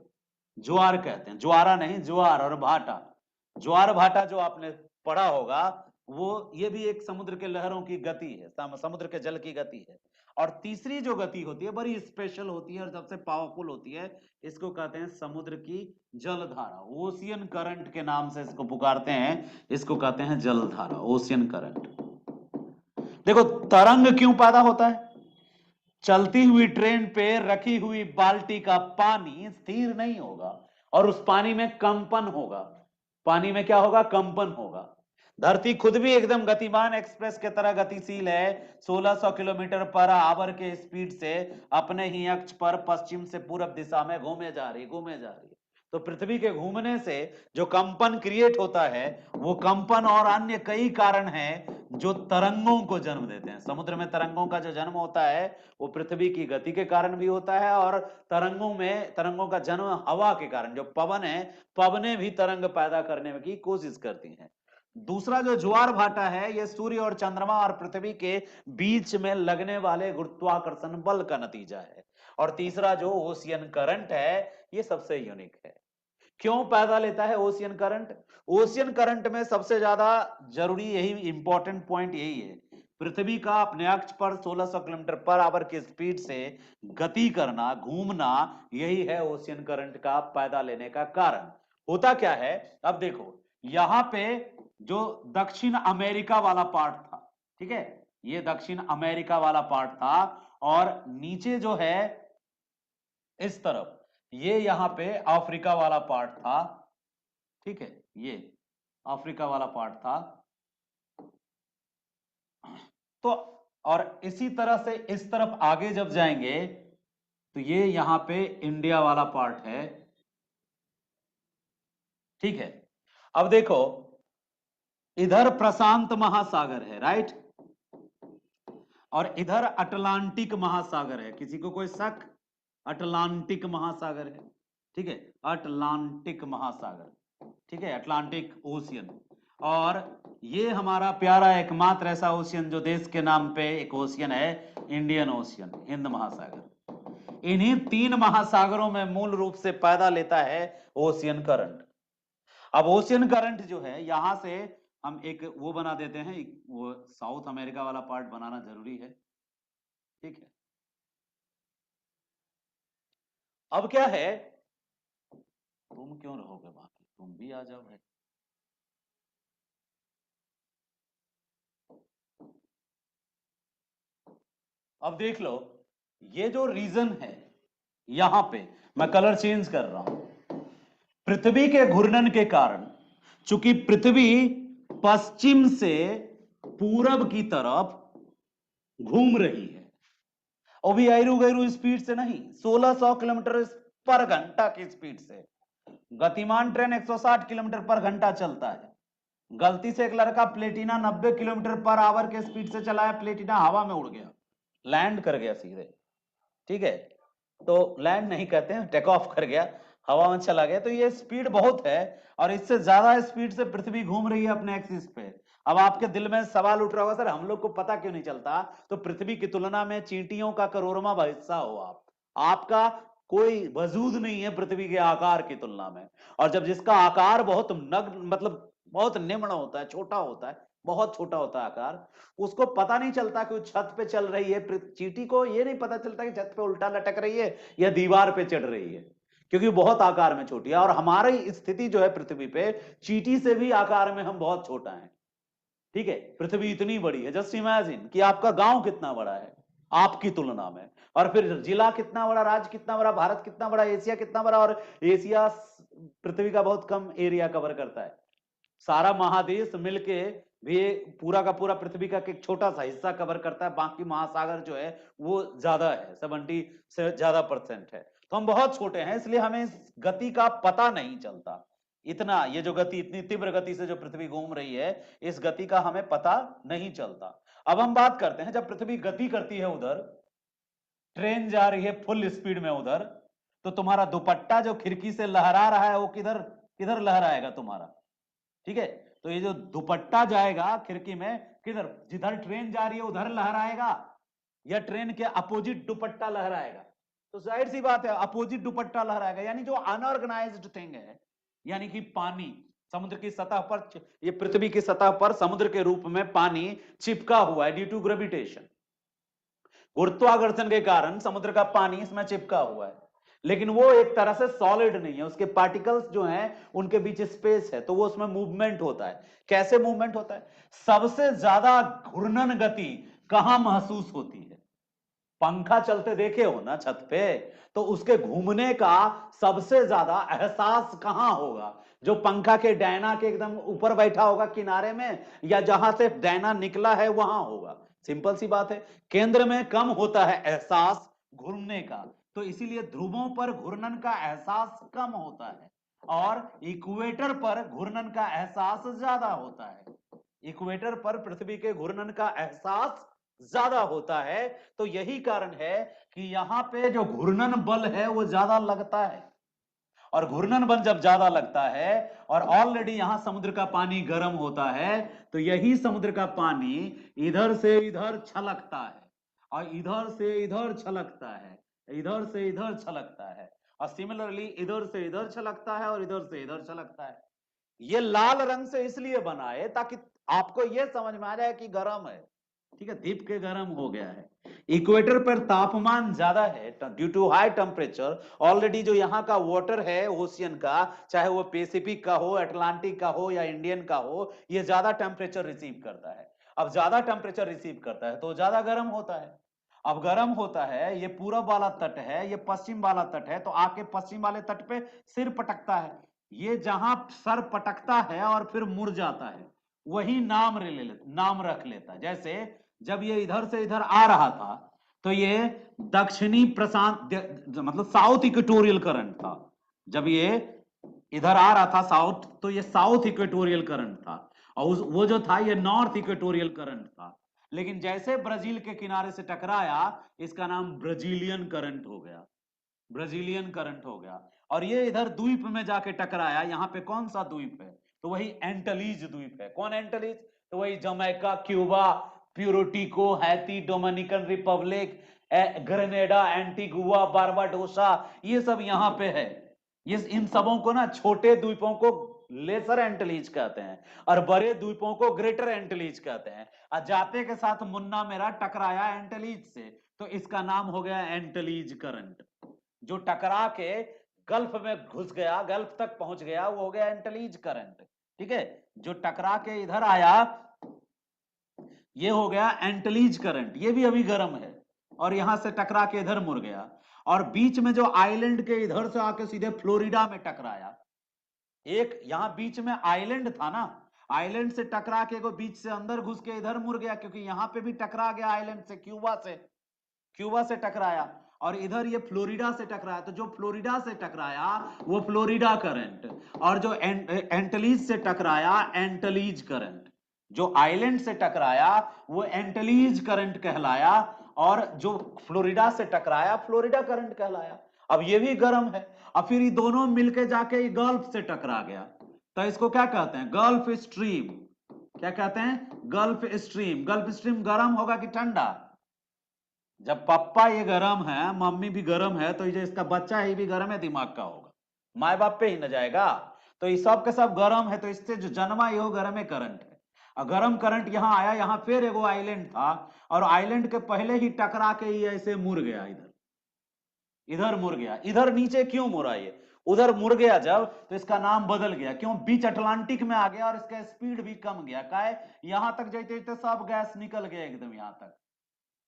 ज्वार कहते हैं, ज्वारा नहीं, ज्वार और भाटा। ज्वार भाटा जो आपने पढ़ा होगा, वो ये भी एक समुद्र के लहरों की गति है, समुद्र के जल की गति है। और तीसरी जो गति होती है बड़ी स्पेशल होती है और सबसे पावरफुल होती है, इसको कहते हैं समुद्र की जलधारा। ओशियन करंट के नाम से इसको पुकारते हैं, इसको कहते हैं जलधारा, ओशियन करंट। देखो, तरंग क्यों पैदा होता है? चलती हुई ट्रेन पे रखी हुई बाल्टी का पानी स्थिर नहीं होगा, और उस पानी में कंपन होगा। पानी में क्या होगा? कंपन होगा। धरती खुद भी एकदम गतिमान एक्सप्रेस के तरह गतिशील है। 1600 किलोमीटर पर आवर के स्पीड से अपने ही अक्ष पर पश्चिम से पूरब दिशा में घूमे जा रही है। तो पृथ्वी के घूमने से जो कंपन क्रिएट होता है, वो कंपन और अन्य कई कारण हैं जो तरंगों को जन्म देते हैं। समुद्र में तरंगों का जो जन्म होता है वो पृथ्वी की गति के कारण भी होता है, और तरंगों का जन्म हवा के कारण, जो पवन है, पवनें भी तरंग पैदा करने की कोशिश करती हैं। दूसरा जो ज्वार भाटा है, ये सूर्य और चंद्रमा और पृथ्वी के बीच में लगने वाले गुरुत्वाकर्षण बल का नतीजा है। और तीसरा जो ओशियन करंट है, ये सबसे यूनिक है। क्यों पैदा लेता है ओशियन करंट? ओशियन करंट में सबसे ज्यादा जरूरी, यही इंपॉर्टेंट पॉइंट यही है, पृथ्वी का अपने अक्ष पर 1600 किलोमीटर पर आवर की स्पीड से गति करना, घूमना, यही है ओशियन करंट का पैदा लेने का कारण। होता क्या है, अब देखो, यहां पे जो दक्षिण अमेरिका वाला पार्ट था, ठीक है, ये दक्षिण अमेरिका वाला पार्ट था, और नीचे जो है इस तरफ, ये यहां पे अफ्रीका वाला पार्ट था। ठीक है, ये अफ्रीका वाला पार्ट था। तो और इसी तरह से इस तरफ आगे जब जाएंगे तो ये यहां पे इंडिया वाला पार्ट है। ठीक है, अब देखो, इधर प्रशांत महासागर है, राइट, और इधर अटलांटिक महासागर है। किसी को कोई शक? अटलांटिक महासागर है। ठीक है, अटलांटिक महासागर, ठीक है, अटलांटिक ओशियन। और ये हमारा प्यारा एकमात्र ऐसा ओशियन जो देश के नाम पे एक ओशियन है, इंडियन ओशियन, हिंद महासागर। इन्हीं तीन महासागरों में मूल रूप से पैदा लेता है ओशियन करंट। अब ओशियन करंट जो है, यहां से हम एक वो बना देते हैं, वो साउथ अमेरिका वाला पार्ट बनाना जरूरी है। ठीक है, अब क्या है, तुम क्यों रहोगे बाकी, तुम भी आ जाओ भाई। अब देख लो, ये जो रीजन है, यहां पे मैं कलर चेंज कर रहा हूं। पृथ्वी के घूर्णन के कारण, चूंकि पृथ्वी पश्चिम से पूरब की तरफ घूम रही है, और भी ऐरू गैरू स्पीड से नहीं, 1600 किलोमीटर पर घंटा की स्पीड से। गतिमान ट्रेन 160 किलोमीटर पर घंटा चलता है। गलती से एक लड़का प्लेटिना 90 किलोमीटर पर आवर के स्पीड से चलाया, प्लेटिना हवा में उड़ गया। लैंड कर गया सीधे, ठीक है, तो लैंड नहीं कहते हैं, टेक ऑफ कर गया, हवा में चला गया। तो ये स्पीड बहुत है और इससे ज्यादा स्पीड से पृथ्वी घूम रही है अपने एक्सिस पे। अब आपके दिल में सवाल उठ रहा होगा, सर हम लोग को पता क्यों नहीं चलता? तो पृथ्वी की तुलना में चींटियों का करोड़वां हिस्सा हो आप, आपका कोई वजूद नहीं है पृथ्वी के आकार की तुलना में। और जब जिसका आकार बहुत नग्न मतलब बहुत निम्न होता है, छोटा होता है, बहुत छोटा होता है आकार, उसको पता नहीं चलता कि वो छत पे चल रही है। चींटी को ये नहीं पता चलता कि छत पे उल्टा लटक रही है या दीवार पे चढ़ रही है, क्योंकि बहुत आकार में छोटी है। और हमारी स्थिति जो है पृथ्वी पे, चींटी से भी आकार में हम बहुत छोटा है, ठीक है। पृथ्वी इतनी बड़ी है, जस्ट इमेजिन कि आपका गांव कितना बड़ा है आपकी तुलना में, और फिर जिला कितना बड़ा, राज्य कितना बड़ा, भारत कितना बड़ा, एशिया कितना बड़ा। और एशिया पृथ्वी का बहुत कम एरिया कवर करता है, सारा महादेश मिलके भी पूरा का पूरा पृथ्वी का एक छोटा सा हिस्सा कवर करता है, बाकी महासागर जो है वो ज्यादा है, 70 से ज्यादा % है। तो हम बहुत छोटे हैं, इसलिए हमें इस गति का पता नहीं चलता। इतना ये जो गति, इतनी तीव्र गति से जो पृथ्वी घूम रही है, इस गति का हमें पता नहीं चलता। अब हम बात करते हैं, जब पृथ्वी गति करती है, उधर ट्रेन जा रही है फुल स्पीड में उधर, तो तुम्हारा दुपट्टा जो खिड़की से लहरा रहा है वो किधर किधर लहराएगा तुम्हारा, ठीक है। तो ये जो दुपट्टा जाएगा खिड़की में, किधर, जिधर ट्रेन जा रही है उधर लहराएगा या ट्रेन के अपोजिट दुपट्टा लहराएगा? तो जाहिर सी बात है अपोजिट दुपट्टा लहराएगा। यानी जो अनऑर्गेनाइज्ड थिंग है, यानी कि पानी समुद्र की सतह पर, ये पृथ्वी की सतह पर समुद्र के रूप में पानी चिपका हुआ है ड्यू टू ग्रेविटेशन, गुरुत्वाकर्षण के कारण समुद्र का पानी इसमें चिपका हुआ है। लेकिन वो एक तरह से सॉलिड नहीं है, उसके पार्टिकल्स जो हैं उनके बीच स्पेस है, तो वो उसमें मूवमेंट होता है। कैसे मूवमेंट होता है? सबसे ज्यादा घूर्णन गति कहां महसूस होती है? पंखा चलते देखे हो ना छत पे, तो उसके घूमने का सबसे ज्यादा एहसास कहां होगा? जो पंखा के डायना के एकदम ऊपर बैठा होगा किनारे में, या जहां से डायना निकला है वहां होगा? सिंपल सी बात है, केंद्र में कम होता है एहसास घूमने का, तो इसीलिए ध्रुवों पर घूर्णन का एहसास कम होता है और इक्वेटर पर घूर्णन का एहसास ज्यादा होता है। इक्वेटर पर पृथ्वी के घूर्णन का एहसास ज्यादा होता है। तो यही कारण है कि यहां पे जो घूर्णन बल है वो ज्यादा लगता है, और घूर्णन बल जब ज्यादा लगता है और ऑलरेडी यहां समुद्र का पानी गर्म होता है, तो यही समुद्र का पानी इधर से इधर छलकता है और इधर से इधर छलकता है, इधर से इधर छलकता है, और सिमिलरली इधर से इधर छलकता है और इधर से इधर छलकता है। ये लाल रंग से इसलिए बना है ताकि आपको यह समझ में आ जाए कि गर्म है, ठीक है, दीप के गर्म हो गया है। इक्वेटर पर तापमान ज्यादा है due to high temperature. Already जो यहाँ का वाटर है ओशियन का, चाहे वो पैसिफिक का हो, अटलांटिक का हो या इंडियन का हो, ये ज्यादा टेम्परेचर रिसीव करता है। अब ज्यादा टेम्परेचर रिसीव करता है तो ज्यादा गर्म होता है। अब गर्म होता है, ये पूरब वाला तट है, ये पश्चिम वाला तट है, तो आके पश्चिम वाले तट पे सिर पटकता है। ये जहां सर पटकता है और फिर मुड़ जाता है, वही नाम रख लेता है। जैसे जब ये इधर से इधर आ रहा था, तो ये दक्षिणी प्रशांत मतलब साउथ इक्वेटोरियल करंट था। जब ये इधर आ रहा था साउथ, तो ये साउथ इक्वेटोरियल करंट था, और वो जो था ये नॉर्थ इक्वेटोरियल करंट था। लेकिन जैसे ब्राजील के किनारे से टकराया, इसका नाम ब्राजीलियन करंट हो गया, ब्राजीलियन करंट हो गया। और ये इधर द्वीप में जाके टकराया। यहाँ पे कौन सा द्वीप है? तो वही एंटलीज द्वीप है। कौन एंटलीज? तो वही Jamaica, Cuba, Puerto Rico, Haiti, Dominican Republic, Grenada, Antigua, Barbados, ये सब यहाँ पे है। ये इन सबों को ना, छोटे द्वीपों को लेसर एंटलीज कहते हैं और बड़े द्वीपों को ग्रेटर एंटलीज कहते हैं। जाते के साथ मुन्ना मेरा टकराया एंटलीज से, तो इसका नाम हो गया एंटलीज करंट। जो टकरा के गल्फ में घुस गया, गल्फ तक पहुंच गया, वो हो गया एंटलीज करंट, ठीक है। जो टकरा के इधर आया, ये हो गया एंटलीज करंट, ये भी अभी गर्म है, और यहां से टकरा के इधर मुड़ गया। और बीच में जो आइलैंड के इधर से आके सीधे फ्लोरिडा में टकराया, एक यहां बीच में आइलैंड था ना, आइलैंड से टकरा के बीच से अंदर घुस के इधर मुड़ गया, क्योंकि यहां पे भी टकरा गया आइलैंड से, क्यूबा से टकराया, और इधर ये फ्लोरिडा से टकराया। तो जो फ्लोरिडा से टकराया वो फ्लोरिडा करंट, और जो एंटलीज से टकराया एंटलीज करंट, जो आइलैंड से टकराया वो एंटलीज करंट कहलाया। और जो फ्लोरिडा से टकराया फ्लोरिडा करंट कहलाया। अब ये भी गर्म है। अब फिर ये दोनों मिलके जाके ये गल्फ से टकरा गया, तो इसको क्या कहते हैं? Gulf stream. क्या कहते हैं? Gulf stream. गल्फ स्ट्रीम गर्म होगा कि ठंडा? जब पापा ये गर्म है, मम्मी भी गर्म है, तो ये जो इसका बच्चा है ये भी गर्म है, दिमाग का होगा, माए बाप पे ही न जाएगा। तो ये सब के सब गर्म है, तो इससे जो जन्मा ये गर्म है करंट है। और गर्म करंट यहाँ आया, यहाँ फिर एगो आइलैंड था, और आइलैंड के पहले ही टकरा के ये ऐसे मुड़ गया, इधर मुड़ गया। इधर नीचे क्यों मुड़ा ये? उधर मुड़ गया जब, तो इसका नाम बदल गया। क्यों? बीच अटलांटिक में आ गया और इसका स्पीड भी कम गया। काहे? यहां तक जाते जाते सब गैस निकल गया एकदम, यहां तक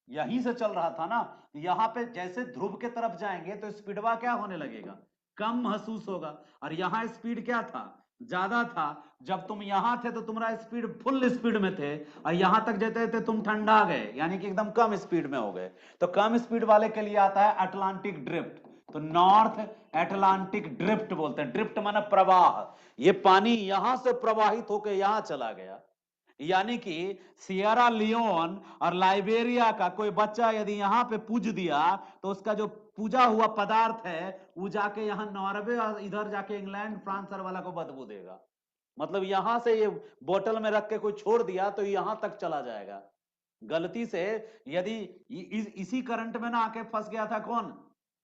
यहीं से चल रहा था ना। यहाँ पे जैसे ध्रुव के तरफ जाएंगे तो स्पीडवा क्या होने लगेगा? कम महसूस होगा। और यहाँ स्पीड क्या था? ज्यादा था। जब तुम यहाँ थे तो तुम्हारा स्पीड फुल स्पीड में थे, और यहां तक जाते थे तुम ठंडा गए, यानी कि एकदम कम स्पीड में हो गए। तो कम स्पीड वाले के लिए आता है अटलांटिक ड्रिफ्ट। तो नॉर्थ अटलांटिक ड्रिफ्ट बोलते हैं। ड्रिफ्ट माना प्रवाह। ये पानी यहां से प्रवाहित होकर यहां चला गया। यानी कि सियरा लियोन और लाइबेरिया का कोई बच्चा यदि यहां पे पूज दिया, तो उसका जो पूजा हुआ पदार्थ है वो जाके यहाँ नॉर्वे और इधर जाके इंग्लैंड फ्रांस और वाला को बदबू देगा। मतलब यहां से ये बोतल में रख के कोई छोड़ दिया तो यहां तक चला जाएगा गलती से। यदि इसी करंट में ना आके फंस गया था कौन?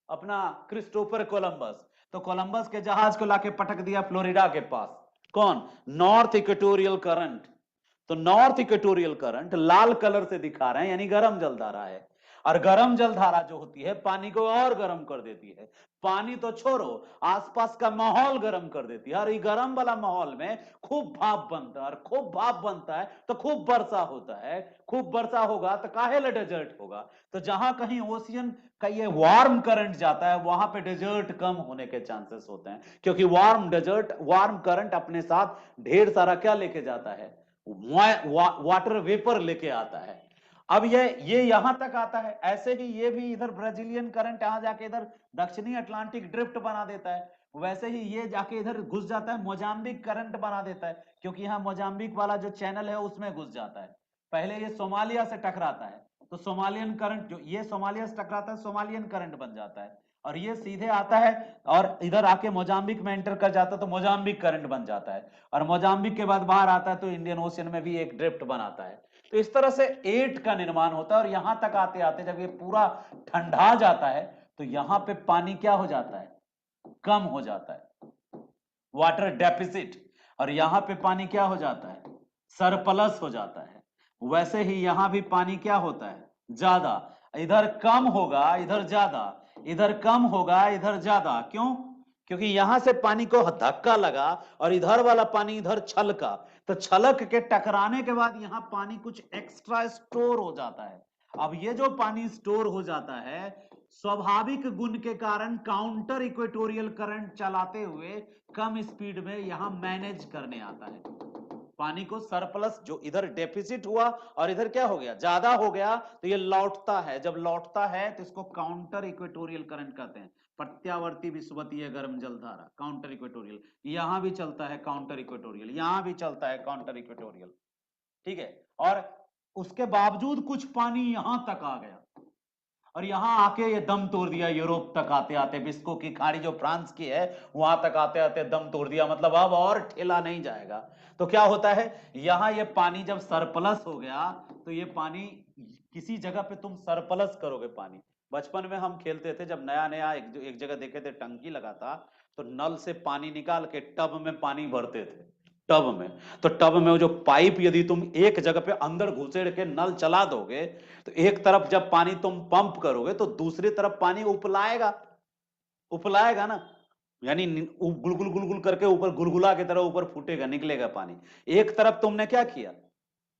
अपना क्रिस्टोफर कोलंबस। तो कोलंबस के जहाज को लाके पटक दिया फ्लोरिडा के पास। कौन? North equatorial current. तो नॉर्थ इक्वेटोरियल करंट लाल कलर से दिखा रहे हैं, यानी गर्म जलधारा है। और गर्म जलधारा जो होती है पानी को और गर्म कर देती है। पानी तो छोड़ो, आसपास का माहौल गर्म कर देती है। और ये गर्म वाला माहौल में खूब भाप बनता है, और खूब भाप बनता है तो खूब वर्षा होता है। खूब वर्षा होगा तो काहे डेजर्ट होगा? तो जहां कहीं ओशियन का ये वार्म करंट जाता है वहां पे डेजर्ट कम होने के चांसेस होते हैं, क्योंकि वार्म करंट अपने साथ ढेर सारा क्या लेके जाता है? वाटर वेपर लेके आता है। अब ये यहां तक आता है। ऐसे ही ये भी इधर ब्राजीलियन करंट यहां जाके इधर दक्षिणी अटलांटिक ड्रिफ्ट बना देता है। वैसे ही ये जाके इधर घुस जाता है, मोजाम्बिक करंट बना देता है, क्योंकि यहाँ मोजाम्बिक वाला जो चैनल है उसमें घुस जाता है। पहले ये सोमालिया से टकराता है, तो सोमालियन करंट, जो ये सोमालिया से टकराता है सोमालियन करंट बन जाता है। और ये सीधे आता है और इधर आके मोजाम्बिक में एंटर कर जाता है तो मोजाम्बिक करंट बन जाता है। और मोजाम्बिक के बाद बाहर आता है तो इंडियन ओशियन में भी एक ड्रिफ्ट बनाता है। तो इस तरह से एट का निर्माण होता है। और यहां तक आते आते जब ये पूरा ठंडा जाता है तो यहां पे पानी क्या हो जाता है? कम हो जाता है, वाटर डेफिसिट। और यहां पे पानी क्या हो जाता है? सरप्लस हो जाता है। वैसे ही यहां भी पानी क्या होता है? ज्यादा। इधर कम होगा इधर ज्यादा, इधर कम होगा इधर ज्यादा। क्यों? क्योंकि यहां से पानी को धक्का लगा और इधर वाला पानी इधर छलका, तो छलक के टकराने के बाद यहां पानी कुछ एक्स्ट्रा स्टोर हो जाता है। अब ये जो पानी स्टोर हो जाता है, स्वाभाविक गुण के कारण काउंटर इक्वेटोरियल करंट चलाते हुए कम स्पीड में यहां मैनेज करने आता है। पानी को सरप्लस, जो इधर डेफिसिट हुआ और इधर क्या हो गया? ज्यादा हो गया, तो ये लौटता है। जब लौटता है तो इसको काउंटर इक्वेटोरियल करंट कहते हैं। प्रत्यावर्ती विषुवतीय गर्म जलधारा, काउंटर इक्वेटोरियल। यहां भी चलता है काउंटर इक्वेटोरियल, यहां भी चलता है काउंटर इक्वेटोरियल। ठीक है। और उसके बावजूद कुछ पानी यहां तक आ गया, और यहां आके ये दम तोड़ दिया। यूरोप तक आते आते बिस्को की खाड़ी जो फ्रांस की है वहां तक आते आते दम तोड़ दिया। मतलब अब और ठेला नहीं जाएगा। तो क्या होता है, यहां ये पानी जब सरप्लस हो गया, तो ये पानी किसी जगह पे तुम सरप्लस करोगे पानी। बचपन में हम खेलते थे, जब नया नया एक जगह देखे थे टंकी लगा था, तो नल से पानी निकाल के टब में पानी भरते थे। टब में, तो टब में वो जो पाइप यदि तुम एक जगह पे अंदर घुसेड़ के नल चला दोगे, तो एक तरफ जब पानी तुम पंप करोगे तो दूसरी तरफ पानी उपलाएगा। उपलाएगा ना, यानी गुलगुल गुलगुल करके ऊपर गुलगुला की तरह ऊपर फूटेगा, निकलेगा पानी। एक तरफ तुमने क्या किया?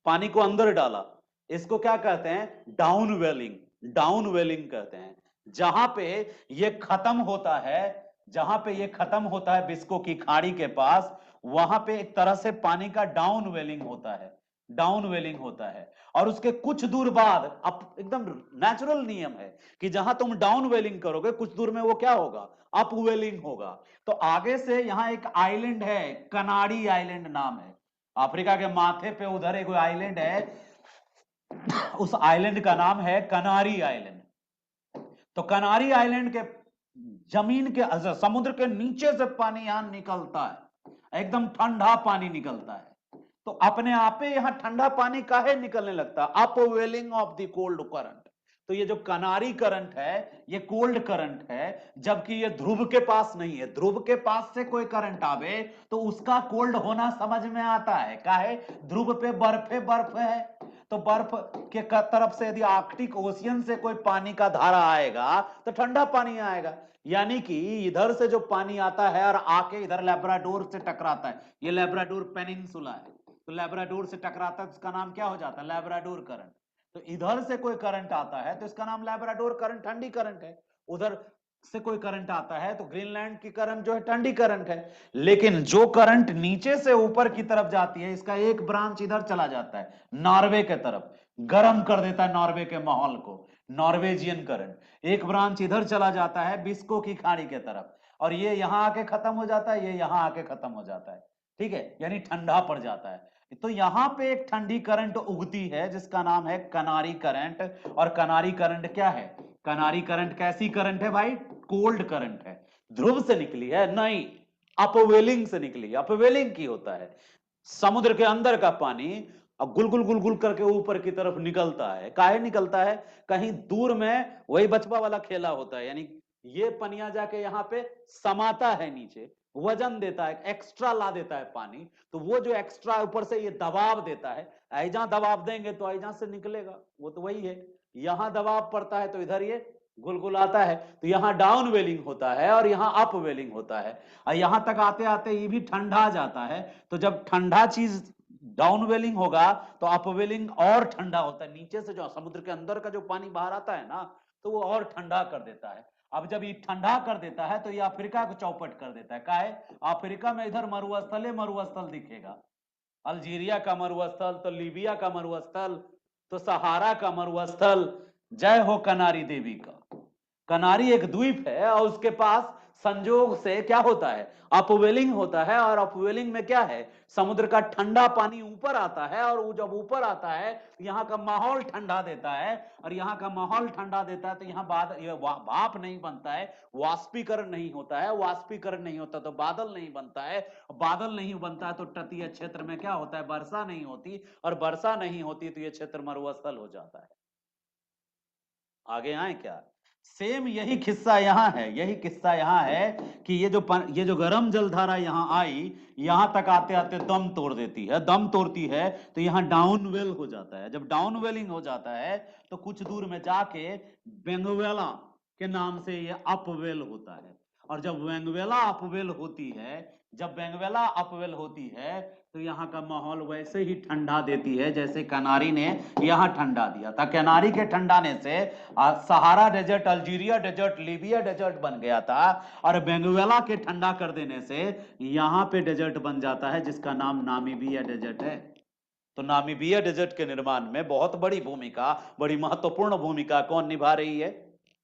पानी को अंदर डाला। इसको क्या कहते हैं? डाउन वेलिंग। डाउन वेलिंग कहते हैं। जहां पे ये खत्म होता है, जहां पे ये खत्म होता है बिस्को की खाड़ी के पास, वहां पे एक तरह से पानी का डाउन वेलिंग होता है। डाउन वेलिंग होता है। और उसके कुछ दूर बाद, अप, एकदम नेचुरल नियम है कि जहां तुम डाउन वेलिंग करोगे कुछ दूर में वो क्या होगा? अप वेलिंग होगा। तो आगे से यहां एक आइलैंड है, कनाडी आइलैंड नाम है। अफ्रीका के माथे पे उधर एक आइलैंड है, उस आइलैंड का नाम है कनारी आइलैंड। तो कनारी आइलैंड के जमीन के समुद्र के नीचे से पानी यहां निकलता है, एकदम ठंडा पानी निकलता है। तो अपने आप ही यहां ठंडा पानी काहे निकलने लगता है? Upwelling of the cold current. तो ये जो कनारी करंट है ये कोल्ड करंट है, जबकि ये ध्रुव के पास नहीं है। ध्रुव के पास से कोई करंट आवे तो उसका कोल्ड होना समझ में आता है। काहे? ध्रुव पे बर्फे बर्फ है, तो बर्फ के तरफ से यदि आर्कटिक ओशियन से कोई पानी का धारा आएगा तो ठंडा पानी आएगा। यानी कि इधर से जो पानी आता है और आके इधर लेब्राडोर से टकराता है, ये लेब्राडोर पेनिनसुला है, तो लेब्राडोर से टकराता है, इसका नाम क्या हो जाता है? Labrador current. तो इधर से कोई करंट आता है तो इसका नाम लेब्राडोर करंट, ठंडी करंट है। उधर से कोई करंट आता है तो ग्रीनलैंड की करंट जो है ठंडी करंट है। लेकिन जो करंट नीचे से ऊपर की तरफ जाती है, इसका एक ब्रांच इधर चला जाता है नॉर्वे के तरफ, गर्म कर देता है नॉर्वे के माहौल को, नॉर्वेजियन करंट। एक ब्रांच इधर चला जाता है बिस्को की खाड़ी के तरफ, और ये यहां आके खत्म हो जाता है, ये यहां आके खत्म हो जाता है। ठीक है, यानी ठंडा पड़ जाता है। तो यहां पे एक ठंडी करंट उगती है जिसका नाम है कनारी करंट। और कनारी करंट क्या है? कनारी करंट कैसी करंट है भाई? कोल्ड करंट है। ध्रुव से निकली है? नहीं, अपवेलिंग से निकली। अपवेलिंग की होता है समुद्र के अंदर का पानी अब गुल गुल करके ऊपर की तरफ निकलता है। काहे निकलता है? कहीं दूर में वही बचपा वाला खेला होता है, यानी ये पनिया जाके यहाँ पे समाता है, नीचे वजन देता है, एक्स्ट्रा ला देता है पानी। तो वो जो एक्स्ट्रा ऊपर से ये दबाव देता है, ऐजा दबाव देंगे तो ऐजा से निकलेगा, वो तो वही है। यहां दबाव पड़ता है तो इधर ये गुलगुलाता है। तो यहाँ डाउन वेलिंग होता है और यहाँ अप वेलिंग होता है। और यहां तक आते आते ये भी ठंडा जाता है। तो जब ठंडा चीज डाउन वेलिंग होगा तो अपवेलिंग और ठंडा होता है। नीचे से जो समुद्र के अंदर का जो पानी बाहर आता है ना, तो वो और ठंडा कर देता है। अब जब ये ठंडा कर देता है तो ये अफ्रीका को चौपट कर देता है। का है? अफ्रीका में इधर मरुस्थल मरुस्थल दिखेगा, अल्जीरिया का मरुस्थल, तो लीबिया का मरुस्थल, तो सहारा का मरुस्थल। जय हो कनारी देवी का। कनारी एक द्वीप है और उसके पास संजोग से क्या होता है? अपवेलिंग होता है। और अपवेलिंग में क्या है? समुद्र का ठंडा पानी ऊपर आता है, और वो जब ऊपर आता है तो यहाँ का माहौल ठंडा देता है। और यहाँ का माहौल ठंडा देता है तो यहाँ भाप नहीं बनता है, वाष्पीकरण नहीं होता है। वाष्पीकरण नहीं होता तो बादल नहीं बनता है, बादल नहीं बनता है तो तटीय क्षेत्र में क्या होता है? वर्षा नहीं होती, और वर्षा नहीं होती तो ये क्षेत्र मरुस्थल हो जाता है। आगे आए क्या? सेम यही किस्सा यहां है। यही किस्सा यहां है कि ये जो गर्म जलधारा यहां आई, यहां तक आते आते दम तोड़ देती है। दम तोड़ती है तो यहां डाउन वेल हो जाता है। जब डाउन वेलिंग हो जाता है तो कुछ दूर में जाके वेंगुएला के नाम से ये अपवेल होता है। और जब वेंगुएला अपवेल होती है, जब वेंगुएला अपवेल होती है तो यहाँ का माहौल वैसे ही ठंडा देती है जैसे कनारी ने यहाँ ठंडा दिया था। कनारी के ठंडाने से Sahara desert, Algeria desert, Libya desert बन गया था। और वेंगुएला के ठंडा कर देने से यहाँ पे डेजर्ट बन जाता है जिसका नाम नामीबिया डेजर्ट है। तो नामीबिया डेजर्ट के निर्माण में बहुत बड़ी भूमिका, बड़ी महत्वपूर्ण भूमिका कौन निभा रही है?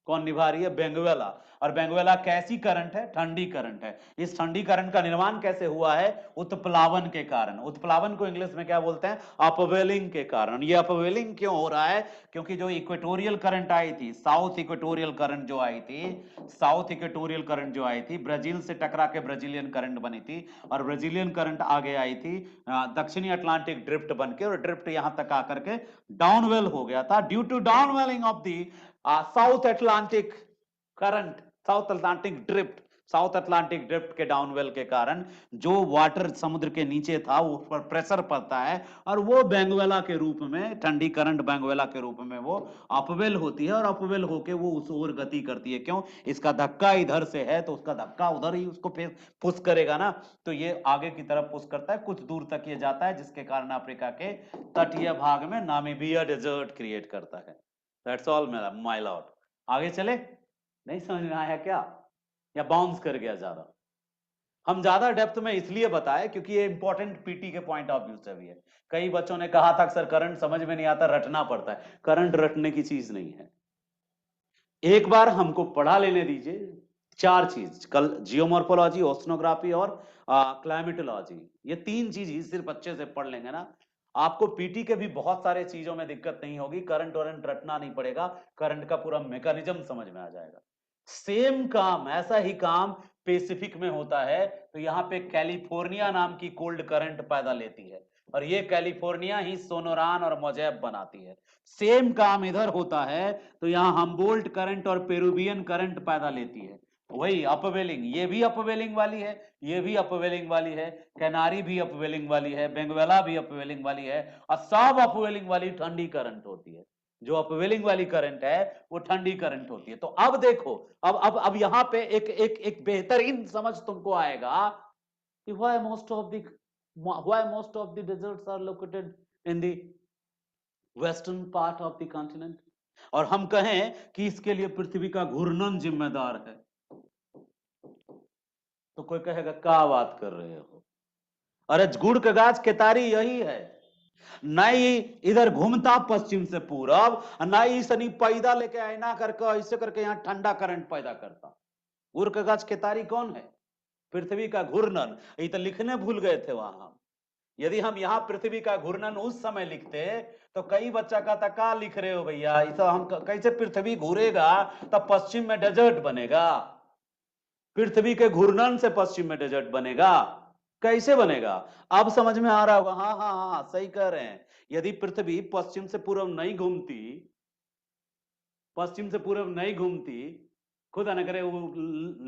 कौन निभा रही है? वेंगुएला। और वेंगुएला कैसी करंट है? ठंडी करंट है। इस ठंडी करंट का निर्माण कैसे हुआ है? उत्प्लावन के कारण। उत्प्लावन को इंग्लिश में क्या बोलते हैं? अपवेलिंग के कारण। ये अपवेलिंग क्यों हो रहा है? क्योंकि जो इक्वेटोरियल करंट आई थी, साउथ इक्वेटोरियल करंट जो आई थी, साउथ इक्वेटोरियल करंट जो आई थी, ब्राजील से टकरा के ब्राजीलियन करंट बनी थी। और ब्राजीलियन करंट आगे आई थी दक्षिणी अटलांटिक ड्रिफ्ट बनके, और ड्रिफ्ट यहां तक आकर के डाउनवेल हो गया था due to downwelling of the South Atlantic current, South Atlantic drift. South Atlantic drift के डाउनवेल के कारण जो वाटर समुद्र के नीचे था उस पर प्रेशर पड़ता है, और वो बेंगुएला के रूप में, ठंडी करंट बेंगुएला के रूप में वो अपवेल होती है। और अपवेल होके वो उस ओर गति करती है। क्यों? इसका धक्का इधर से है तो उसका धक्का उधर ही उसको फिर पुश करेगा ना, तो ये आगे की तरफ पुश करता है, कुछ दूर तक ये जाता है, जिसके कारण अफ्रीका के तटीय भाग में नामीबिया डेजर्ट क्रिएट करता है। That's all my Lord. आगे चले? नहीं समझ में आया क्या? या बाउंस कर गया ज्यादा? हम ज्यादा डेप्थ में इसलिए बताए क्योंकि ये इंपॉर्टेंट पीटी के पॉइंट ऑफ व्यू से भी है। कई बच्चों ने कहा था सर करंट समझ में नहीं आता, रटना पड़ता है। करंट रटने की चीज नहीं है। एक बार हमको पढ़ा लेने दीजिए चार चीज, कल जियोमॉर्फोलॉजी, ओशनोग्राफी और क्लाइमेटोलॉजी, ये तीन चीज ही सिर्फ अच्छे से पढ़ लेंगे ना, आपको पीटी के भी बहुत सारे चीजों में दिक्कत नहीं होगी, करंट वरंट रटना नहीं पड़ेगा, करंट का पूरा मैकेनिज्म समझ में आ जाएगा। सेम काम, ऐसा ही काम पैसिफिक में होता है। तो यहाँ पे कैलिफोर्निया नाम की कोल्ड करंट पैदा लेती है, और ये कैलिफोर्निया ही सोनोरान और मोजेब बनाती है। सेम काम इधर होता है, तो यहाँ हम्बोल्ट करंट और पेरुवियन करंट पैदा लेती है। वही अपवेलिंग, ये भी अपवेलिंग वाली है, ये भी अपवेलिंग वाली है, कैनारी भी अपवेलिंग वाली है, बेंगवेला भी अपवेलिंग वाली है, और सब अपवेलिंग वाली ठंडी करंट होती है। जो अपवेलिंग वाली करंट है वो ठंडी करंट होती है। तो अब देखो, अब यहां पे एक बेहतरीन समझ तुमको आएगा कि why most of the deserts are located in the western part of the continent, और हम कहें कि इसके लिए पृथ्वी का घूर्णन जिम्मेदार है, तो कोई कहेगा क्या बात कर रहे हो, अरे गुड़ का गाछ केतारी यही है, नहीं इधर घूमता पश्चिम से पूरब, नहीं सनी पैदा लेके आईना करके ऐसे करके यहाँ ठंडा करंट पैदा करता। गुड़ का गाछ केतारी कौन है? पृथ्वी का घूर्णन। ये तो लिखने भूल गए थे वहां हम। यदि हम यहाँ पृथ्वी का घूर्णन उस समय लिखते तो कई बच्चा कहता क्या लिख रहे हो भैया, ऐसा हम कैसे पृथ्वी घूरेगा तब पश्चिम में डेजर्ट बनेगा, पृथ्वी के घूर्णन से पश्चिम में डेजर्ट बनेगा, कैसे बनेगा? अब समझ में आ रहा होगा। हाँ हाँ हाँ, सही कह रहे हैं। यदि पृथ्वी पश्चिम से पूर्व नहीं घूमती, पश्चिम से पूर्व नहीं घूमती, खुदा न करे वो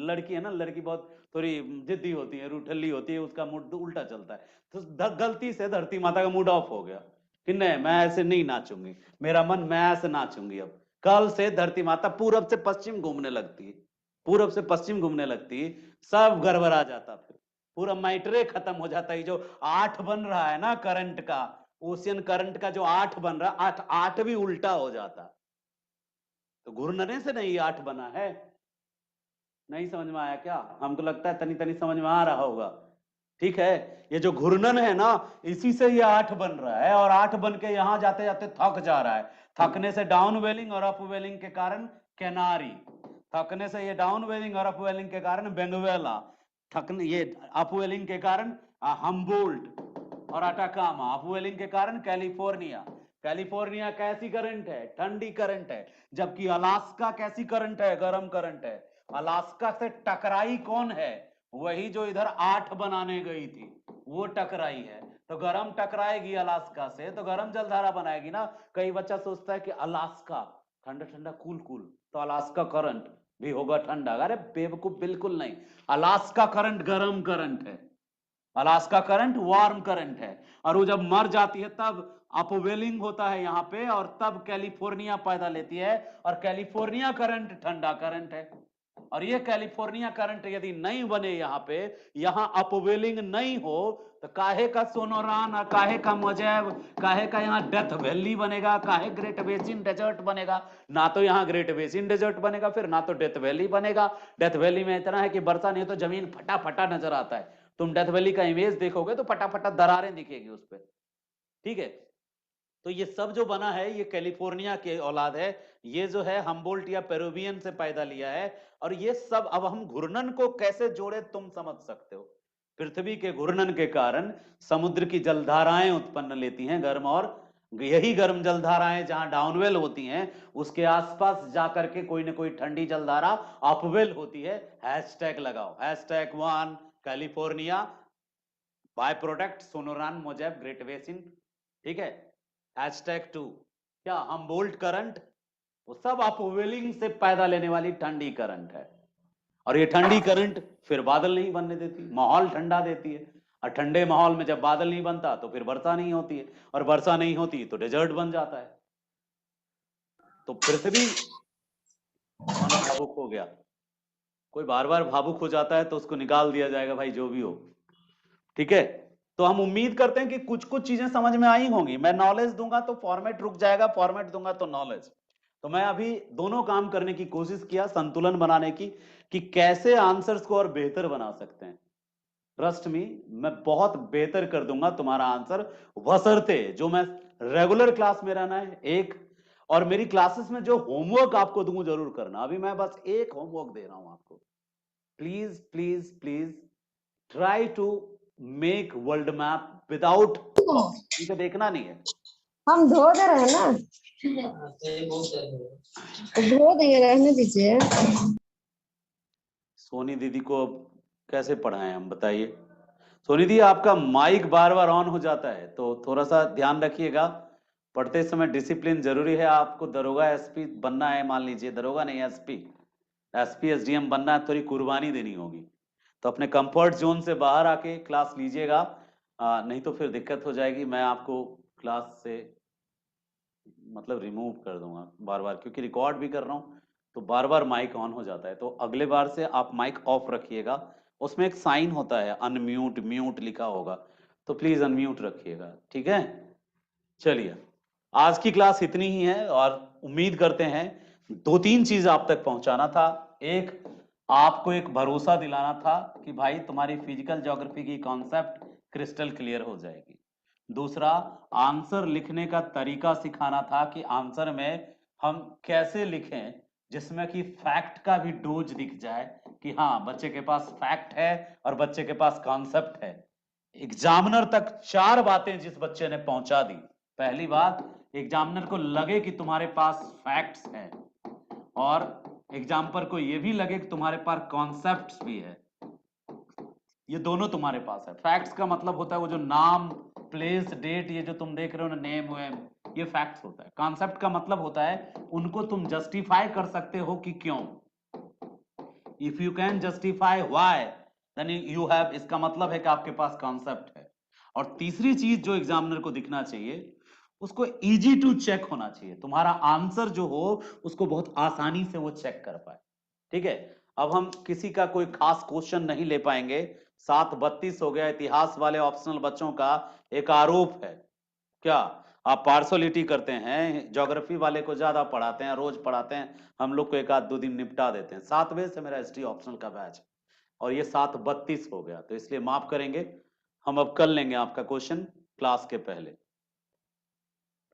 लड़की है ना, लड़की बहुत थोड़ी जिद्दी होती है, रूठल्ली होती है, उसका मूड उल्टा चलता है, तो गलती से धरती माता का मूड ऑफ हो गया कि नहीं मैं ऐसे नहीं नाचूंगी, मेरा मन मैं ऐसे नाचूंगी। अब कल से धरती माता पूरब से पश्चिम घूमने लगती है, पूरब से पश्चिम घूमने लगती, सब गड़बड़ा जाता, फिर पूरा मैट्रे खत्म हो जाता है। जो 8 बन रहा है ना करंट का, ओशियन करंट का जो 8 बन रहा, 8 8 भी उल्टा हो जाता। तो घूर्णने से नहीं 8 बना है। नहीं समझ में आया क्या? हमको लगता है तनी तनी समझ में आ रहा होगा। ठीक है, ये जो घूर्णन है ना, इसी से ये 8 बन रहा है, और 8 बन के यहां जाते जाते थक जा रहा है। थकने से डाउन वेलिंग और अप वेलिंग के कारण कैनारी, थकने से ये डाउन वेलिंग और अप वेलिंग के कारण बेंगवेला, थकने ये अप वेलिंग के कारण हम्बोल्ट और अटाकामा, अप वेलिंग के कारण कैलिफोर्निया। कैलिफोर्निया कैसी करंट है? ठंडी करंट है। जबकि अलास्का कैसी करंट है? गर्म करंट है। अलास्का से टकराई कौन है? वही जो इधर 8 बनाने गई थी, वो टकराई है। तो गरम टकराएगी अलास्का से तो गरम जलधारा बनाएगी ना। कई बच्चा सोचता है कि अलास्का ठंडा ठंडा कूल कूल, तो अलास्का करंट भी होगा ठंडा। अरे बेवकूफ, बिल्कुल नहीं। अलास्का करंट गरम करंट है, अलास्का करंट वार्म करंट है। और वो जब मर जाती है तब अपवेलिंग होता है यहाँ पे, और तब कैलिफोर्निया पैदा लेती है, और कैलिफोर्निया करंट ठंडा करंट है। और ये कैलिफोर्निया करंट यदि नहीं बने यहाँ पे, यहाँ अपवेलिंग नहीं हो, तो काहे का सोनोरान और काहे का मोजेब, काहे का यहाँ डेथ वैली बनेगा, काहे ग्रेट बेसिन डेजर्ट बनेगा? ना तो यहाँ ग्रेट बेसिन डेजर्ट बनेगा, फिर ना तो डेथ वैली बनेगा। डेथ वैली में इतना है कि बरसा नहीं तो जमीन फटा फटा नजर आता है। तुम डेथ वैली का इमेज देखोगे तो फटा फटा दरारें दिखेगी उस पर। ठीक है, तो ये सब जो बना है ये कैलिफोर्निया के औलाद है। ये जो है हम्बोल्ट या पेरुवियन से पैदा लिया है। और ये सब, अब हम घूर्णन को कैसे जोड़े तुम समझ सकते हो। पृथ्वी के घूर्णन के कारण समुद्र की जलधाराएं उत्पन्न लेती हैं गर्म, और यही गर्म जलधाराएं जहां डाउनवेल होती हैं उसके आसपास जाकर के कोई ना कोई ठंडी जलधारा अपवेल होती है। हैशटैग लगाओ, #1 California, by product Sonoran Mojave great Basin. ठीक है, #2 क्या हम्बोल्ट करंट, वो सब अपवेलिंग से पैदा लेने वाली ठंडी करंट है। और ये ठंडी करंट फिर बादल नहीं बनने देती, माहौल ठंडा देती है। और ठंडे माहौल में जब बादल नहीं बनता तो फिर वर्षा नहीं होती है, और वर्षा नहीं होती तो डेजर्ट बन जाता है। तो पृथ्वी, कौन भावुक हो गया? कोई बार बार भावुक हो जाता है तो उसको निकाल दिया जाएगा भाई, जो भी हो। ठीक है, तो हम उम्मीद करते हैं कि कुछ कुछ चीजें समझ में आई होंगी। मैं नॉलेज दूंगा तो फॉर्मेट रुक जाएगा, फॉर्मेट दूंगा तो नॉलेज। तो मैं अभी दोनों काम करने की कोशिश किया, संतुलन बनाने की, कि कैसे आंसर्स को और बेहतर बना सकते हैं। ट्रस्ट मी, मैं बहुत बेहतर कर दूंगा तुम्हारा आंसर, बशर्ते जो मैं रेगुलर क्लास में रहना है एक, और मेरी क्लासेस में जो होमवर्क आपको दूंगा जरूर करना। अभी मैं बस एक होमवर्क दे रहा हूं आपको। Please please please try to make world map without, इनको देखना नहीं है। हम धो दे रहे हैं ना, धो देंगे, रहने दीजिए। सोनी दीदी को अब कैसे पढ़ाएं हम, बताइए। सोनी दीदी आपका माइक बार बार ऑन हो जाता है, तो थोड़ा सा ध्यान रखिएगा। पढ़ते समय डिसिप्लिन जरूरी है। आपको दरोगा एसपी बनना है, मान लीजिए, दरोगा नहीं एसपी, एसपी एसडीएम बनना है, थोड़ी कुर्बानी देनी होगी। तो अपने कंफर्ट जोन से बाहर आके क्लास लीजिएगा, नहीं तो फिर दिक्कत हो जाएगी। मैं आपको क्लास से मतलब रिमूव कर दूंगा बार बार, क्योंकि रिकॉर्ड भी कर रहा हूँ, तो बार बार माइक ऑन हो जाता है। तो अगले बार से आप माइक ऑफ रखिएगा। उसमें एक साइन होता है अनम्यूट, म्यूट लिखा होगा, तो प्लीज अनम्यूट रखिएगा, ठीक है। चलिए, आज की क्लास इतनी ही है, और उम्मीद करते हैं 2-3 चीज आप तक पहुंचाना था। एक, आपको एक भरोसा दिलाना था कि भाई तुम्हारी फिजिकल ज्योग्राफी की कॉन्सेप्ट क्रिस्टल क्लियर हो जाएगी। दूसरा, आंसर लिखने का तरीका सिखाना था कि आंसर में हम कैसे लिखें जिसमें कि फैक्ट का भी डोज दिख जाए, कि हाँ बच्चे के पास फैक्ट है और बच्चे के पास कॉन्सेप्ट है। एग्जामिनर तक 4 बातें जिस बच्चे ने पहुंचा दी। पहली बात, एग्जामिनर को लगे कि तुम्हारे पास फैक्ट्स हैं, और एग्जाम्पर को यह भी लगे कि तुम्हारे पास कॉन्सेप्ट्स भी है। ये दोनों तुम्हारे पास है। फैक्ट्स का मतलब होता है वो जो नाम, प्लेस, डेट, ये जो तुम देख रहे हो ना, नेम वेम, ये फैक्ट्स होता है। कॉन्सेप्ट का मतलब होता है उनको तुम जस्टिफाई कर सकते हो कि क्यों। If you can justify why, then you have, इसका मतलब है कि आपके पास कॉन्सेप्ट है। और तीसरी चीज जो एग्जामिनर को दिखना चाहिए, उसको इजी टू चेक होना चाहिए। तुम्हारा आंसर जो हो उसको बहुत आसानी से वो चेक कर पाए, ठीक है। अब हम किसी का कोई खास क्वेश्चन नहीं ले पाएंगे। 7:32 हो गया। इतिहास वाले ऑप्शनल बच्चों का एक आरोप है, क्या आप पार्सोलिटी करते हैं, ज्योग्राफी वाले को ज्यादा पढ़ाते हैं, रोज पढ़ाते हैं, हम लोग को 1-2 दिन निपटा देते हैं। 7 बजे से मेरा हिस्ट्री ऑप्शनल का बैच है, और ये 7:32 हो गया, तो इसलिए माफ करेंगे। हम अब कर लेंगे आपका क्वेश्चन क्लास के पहले।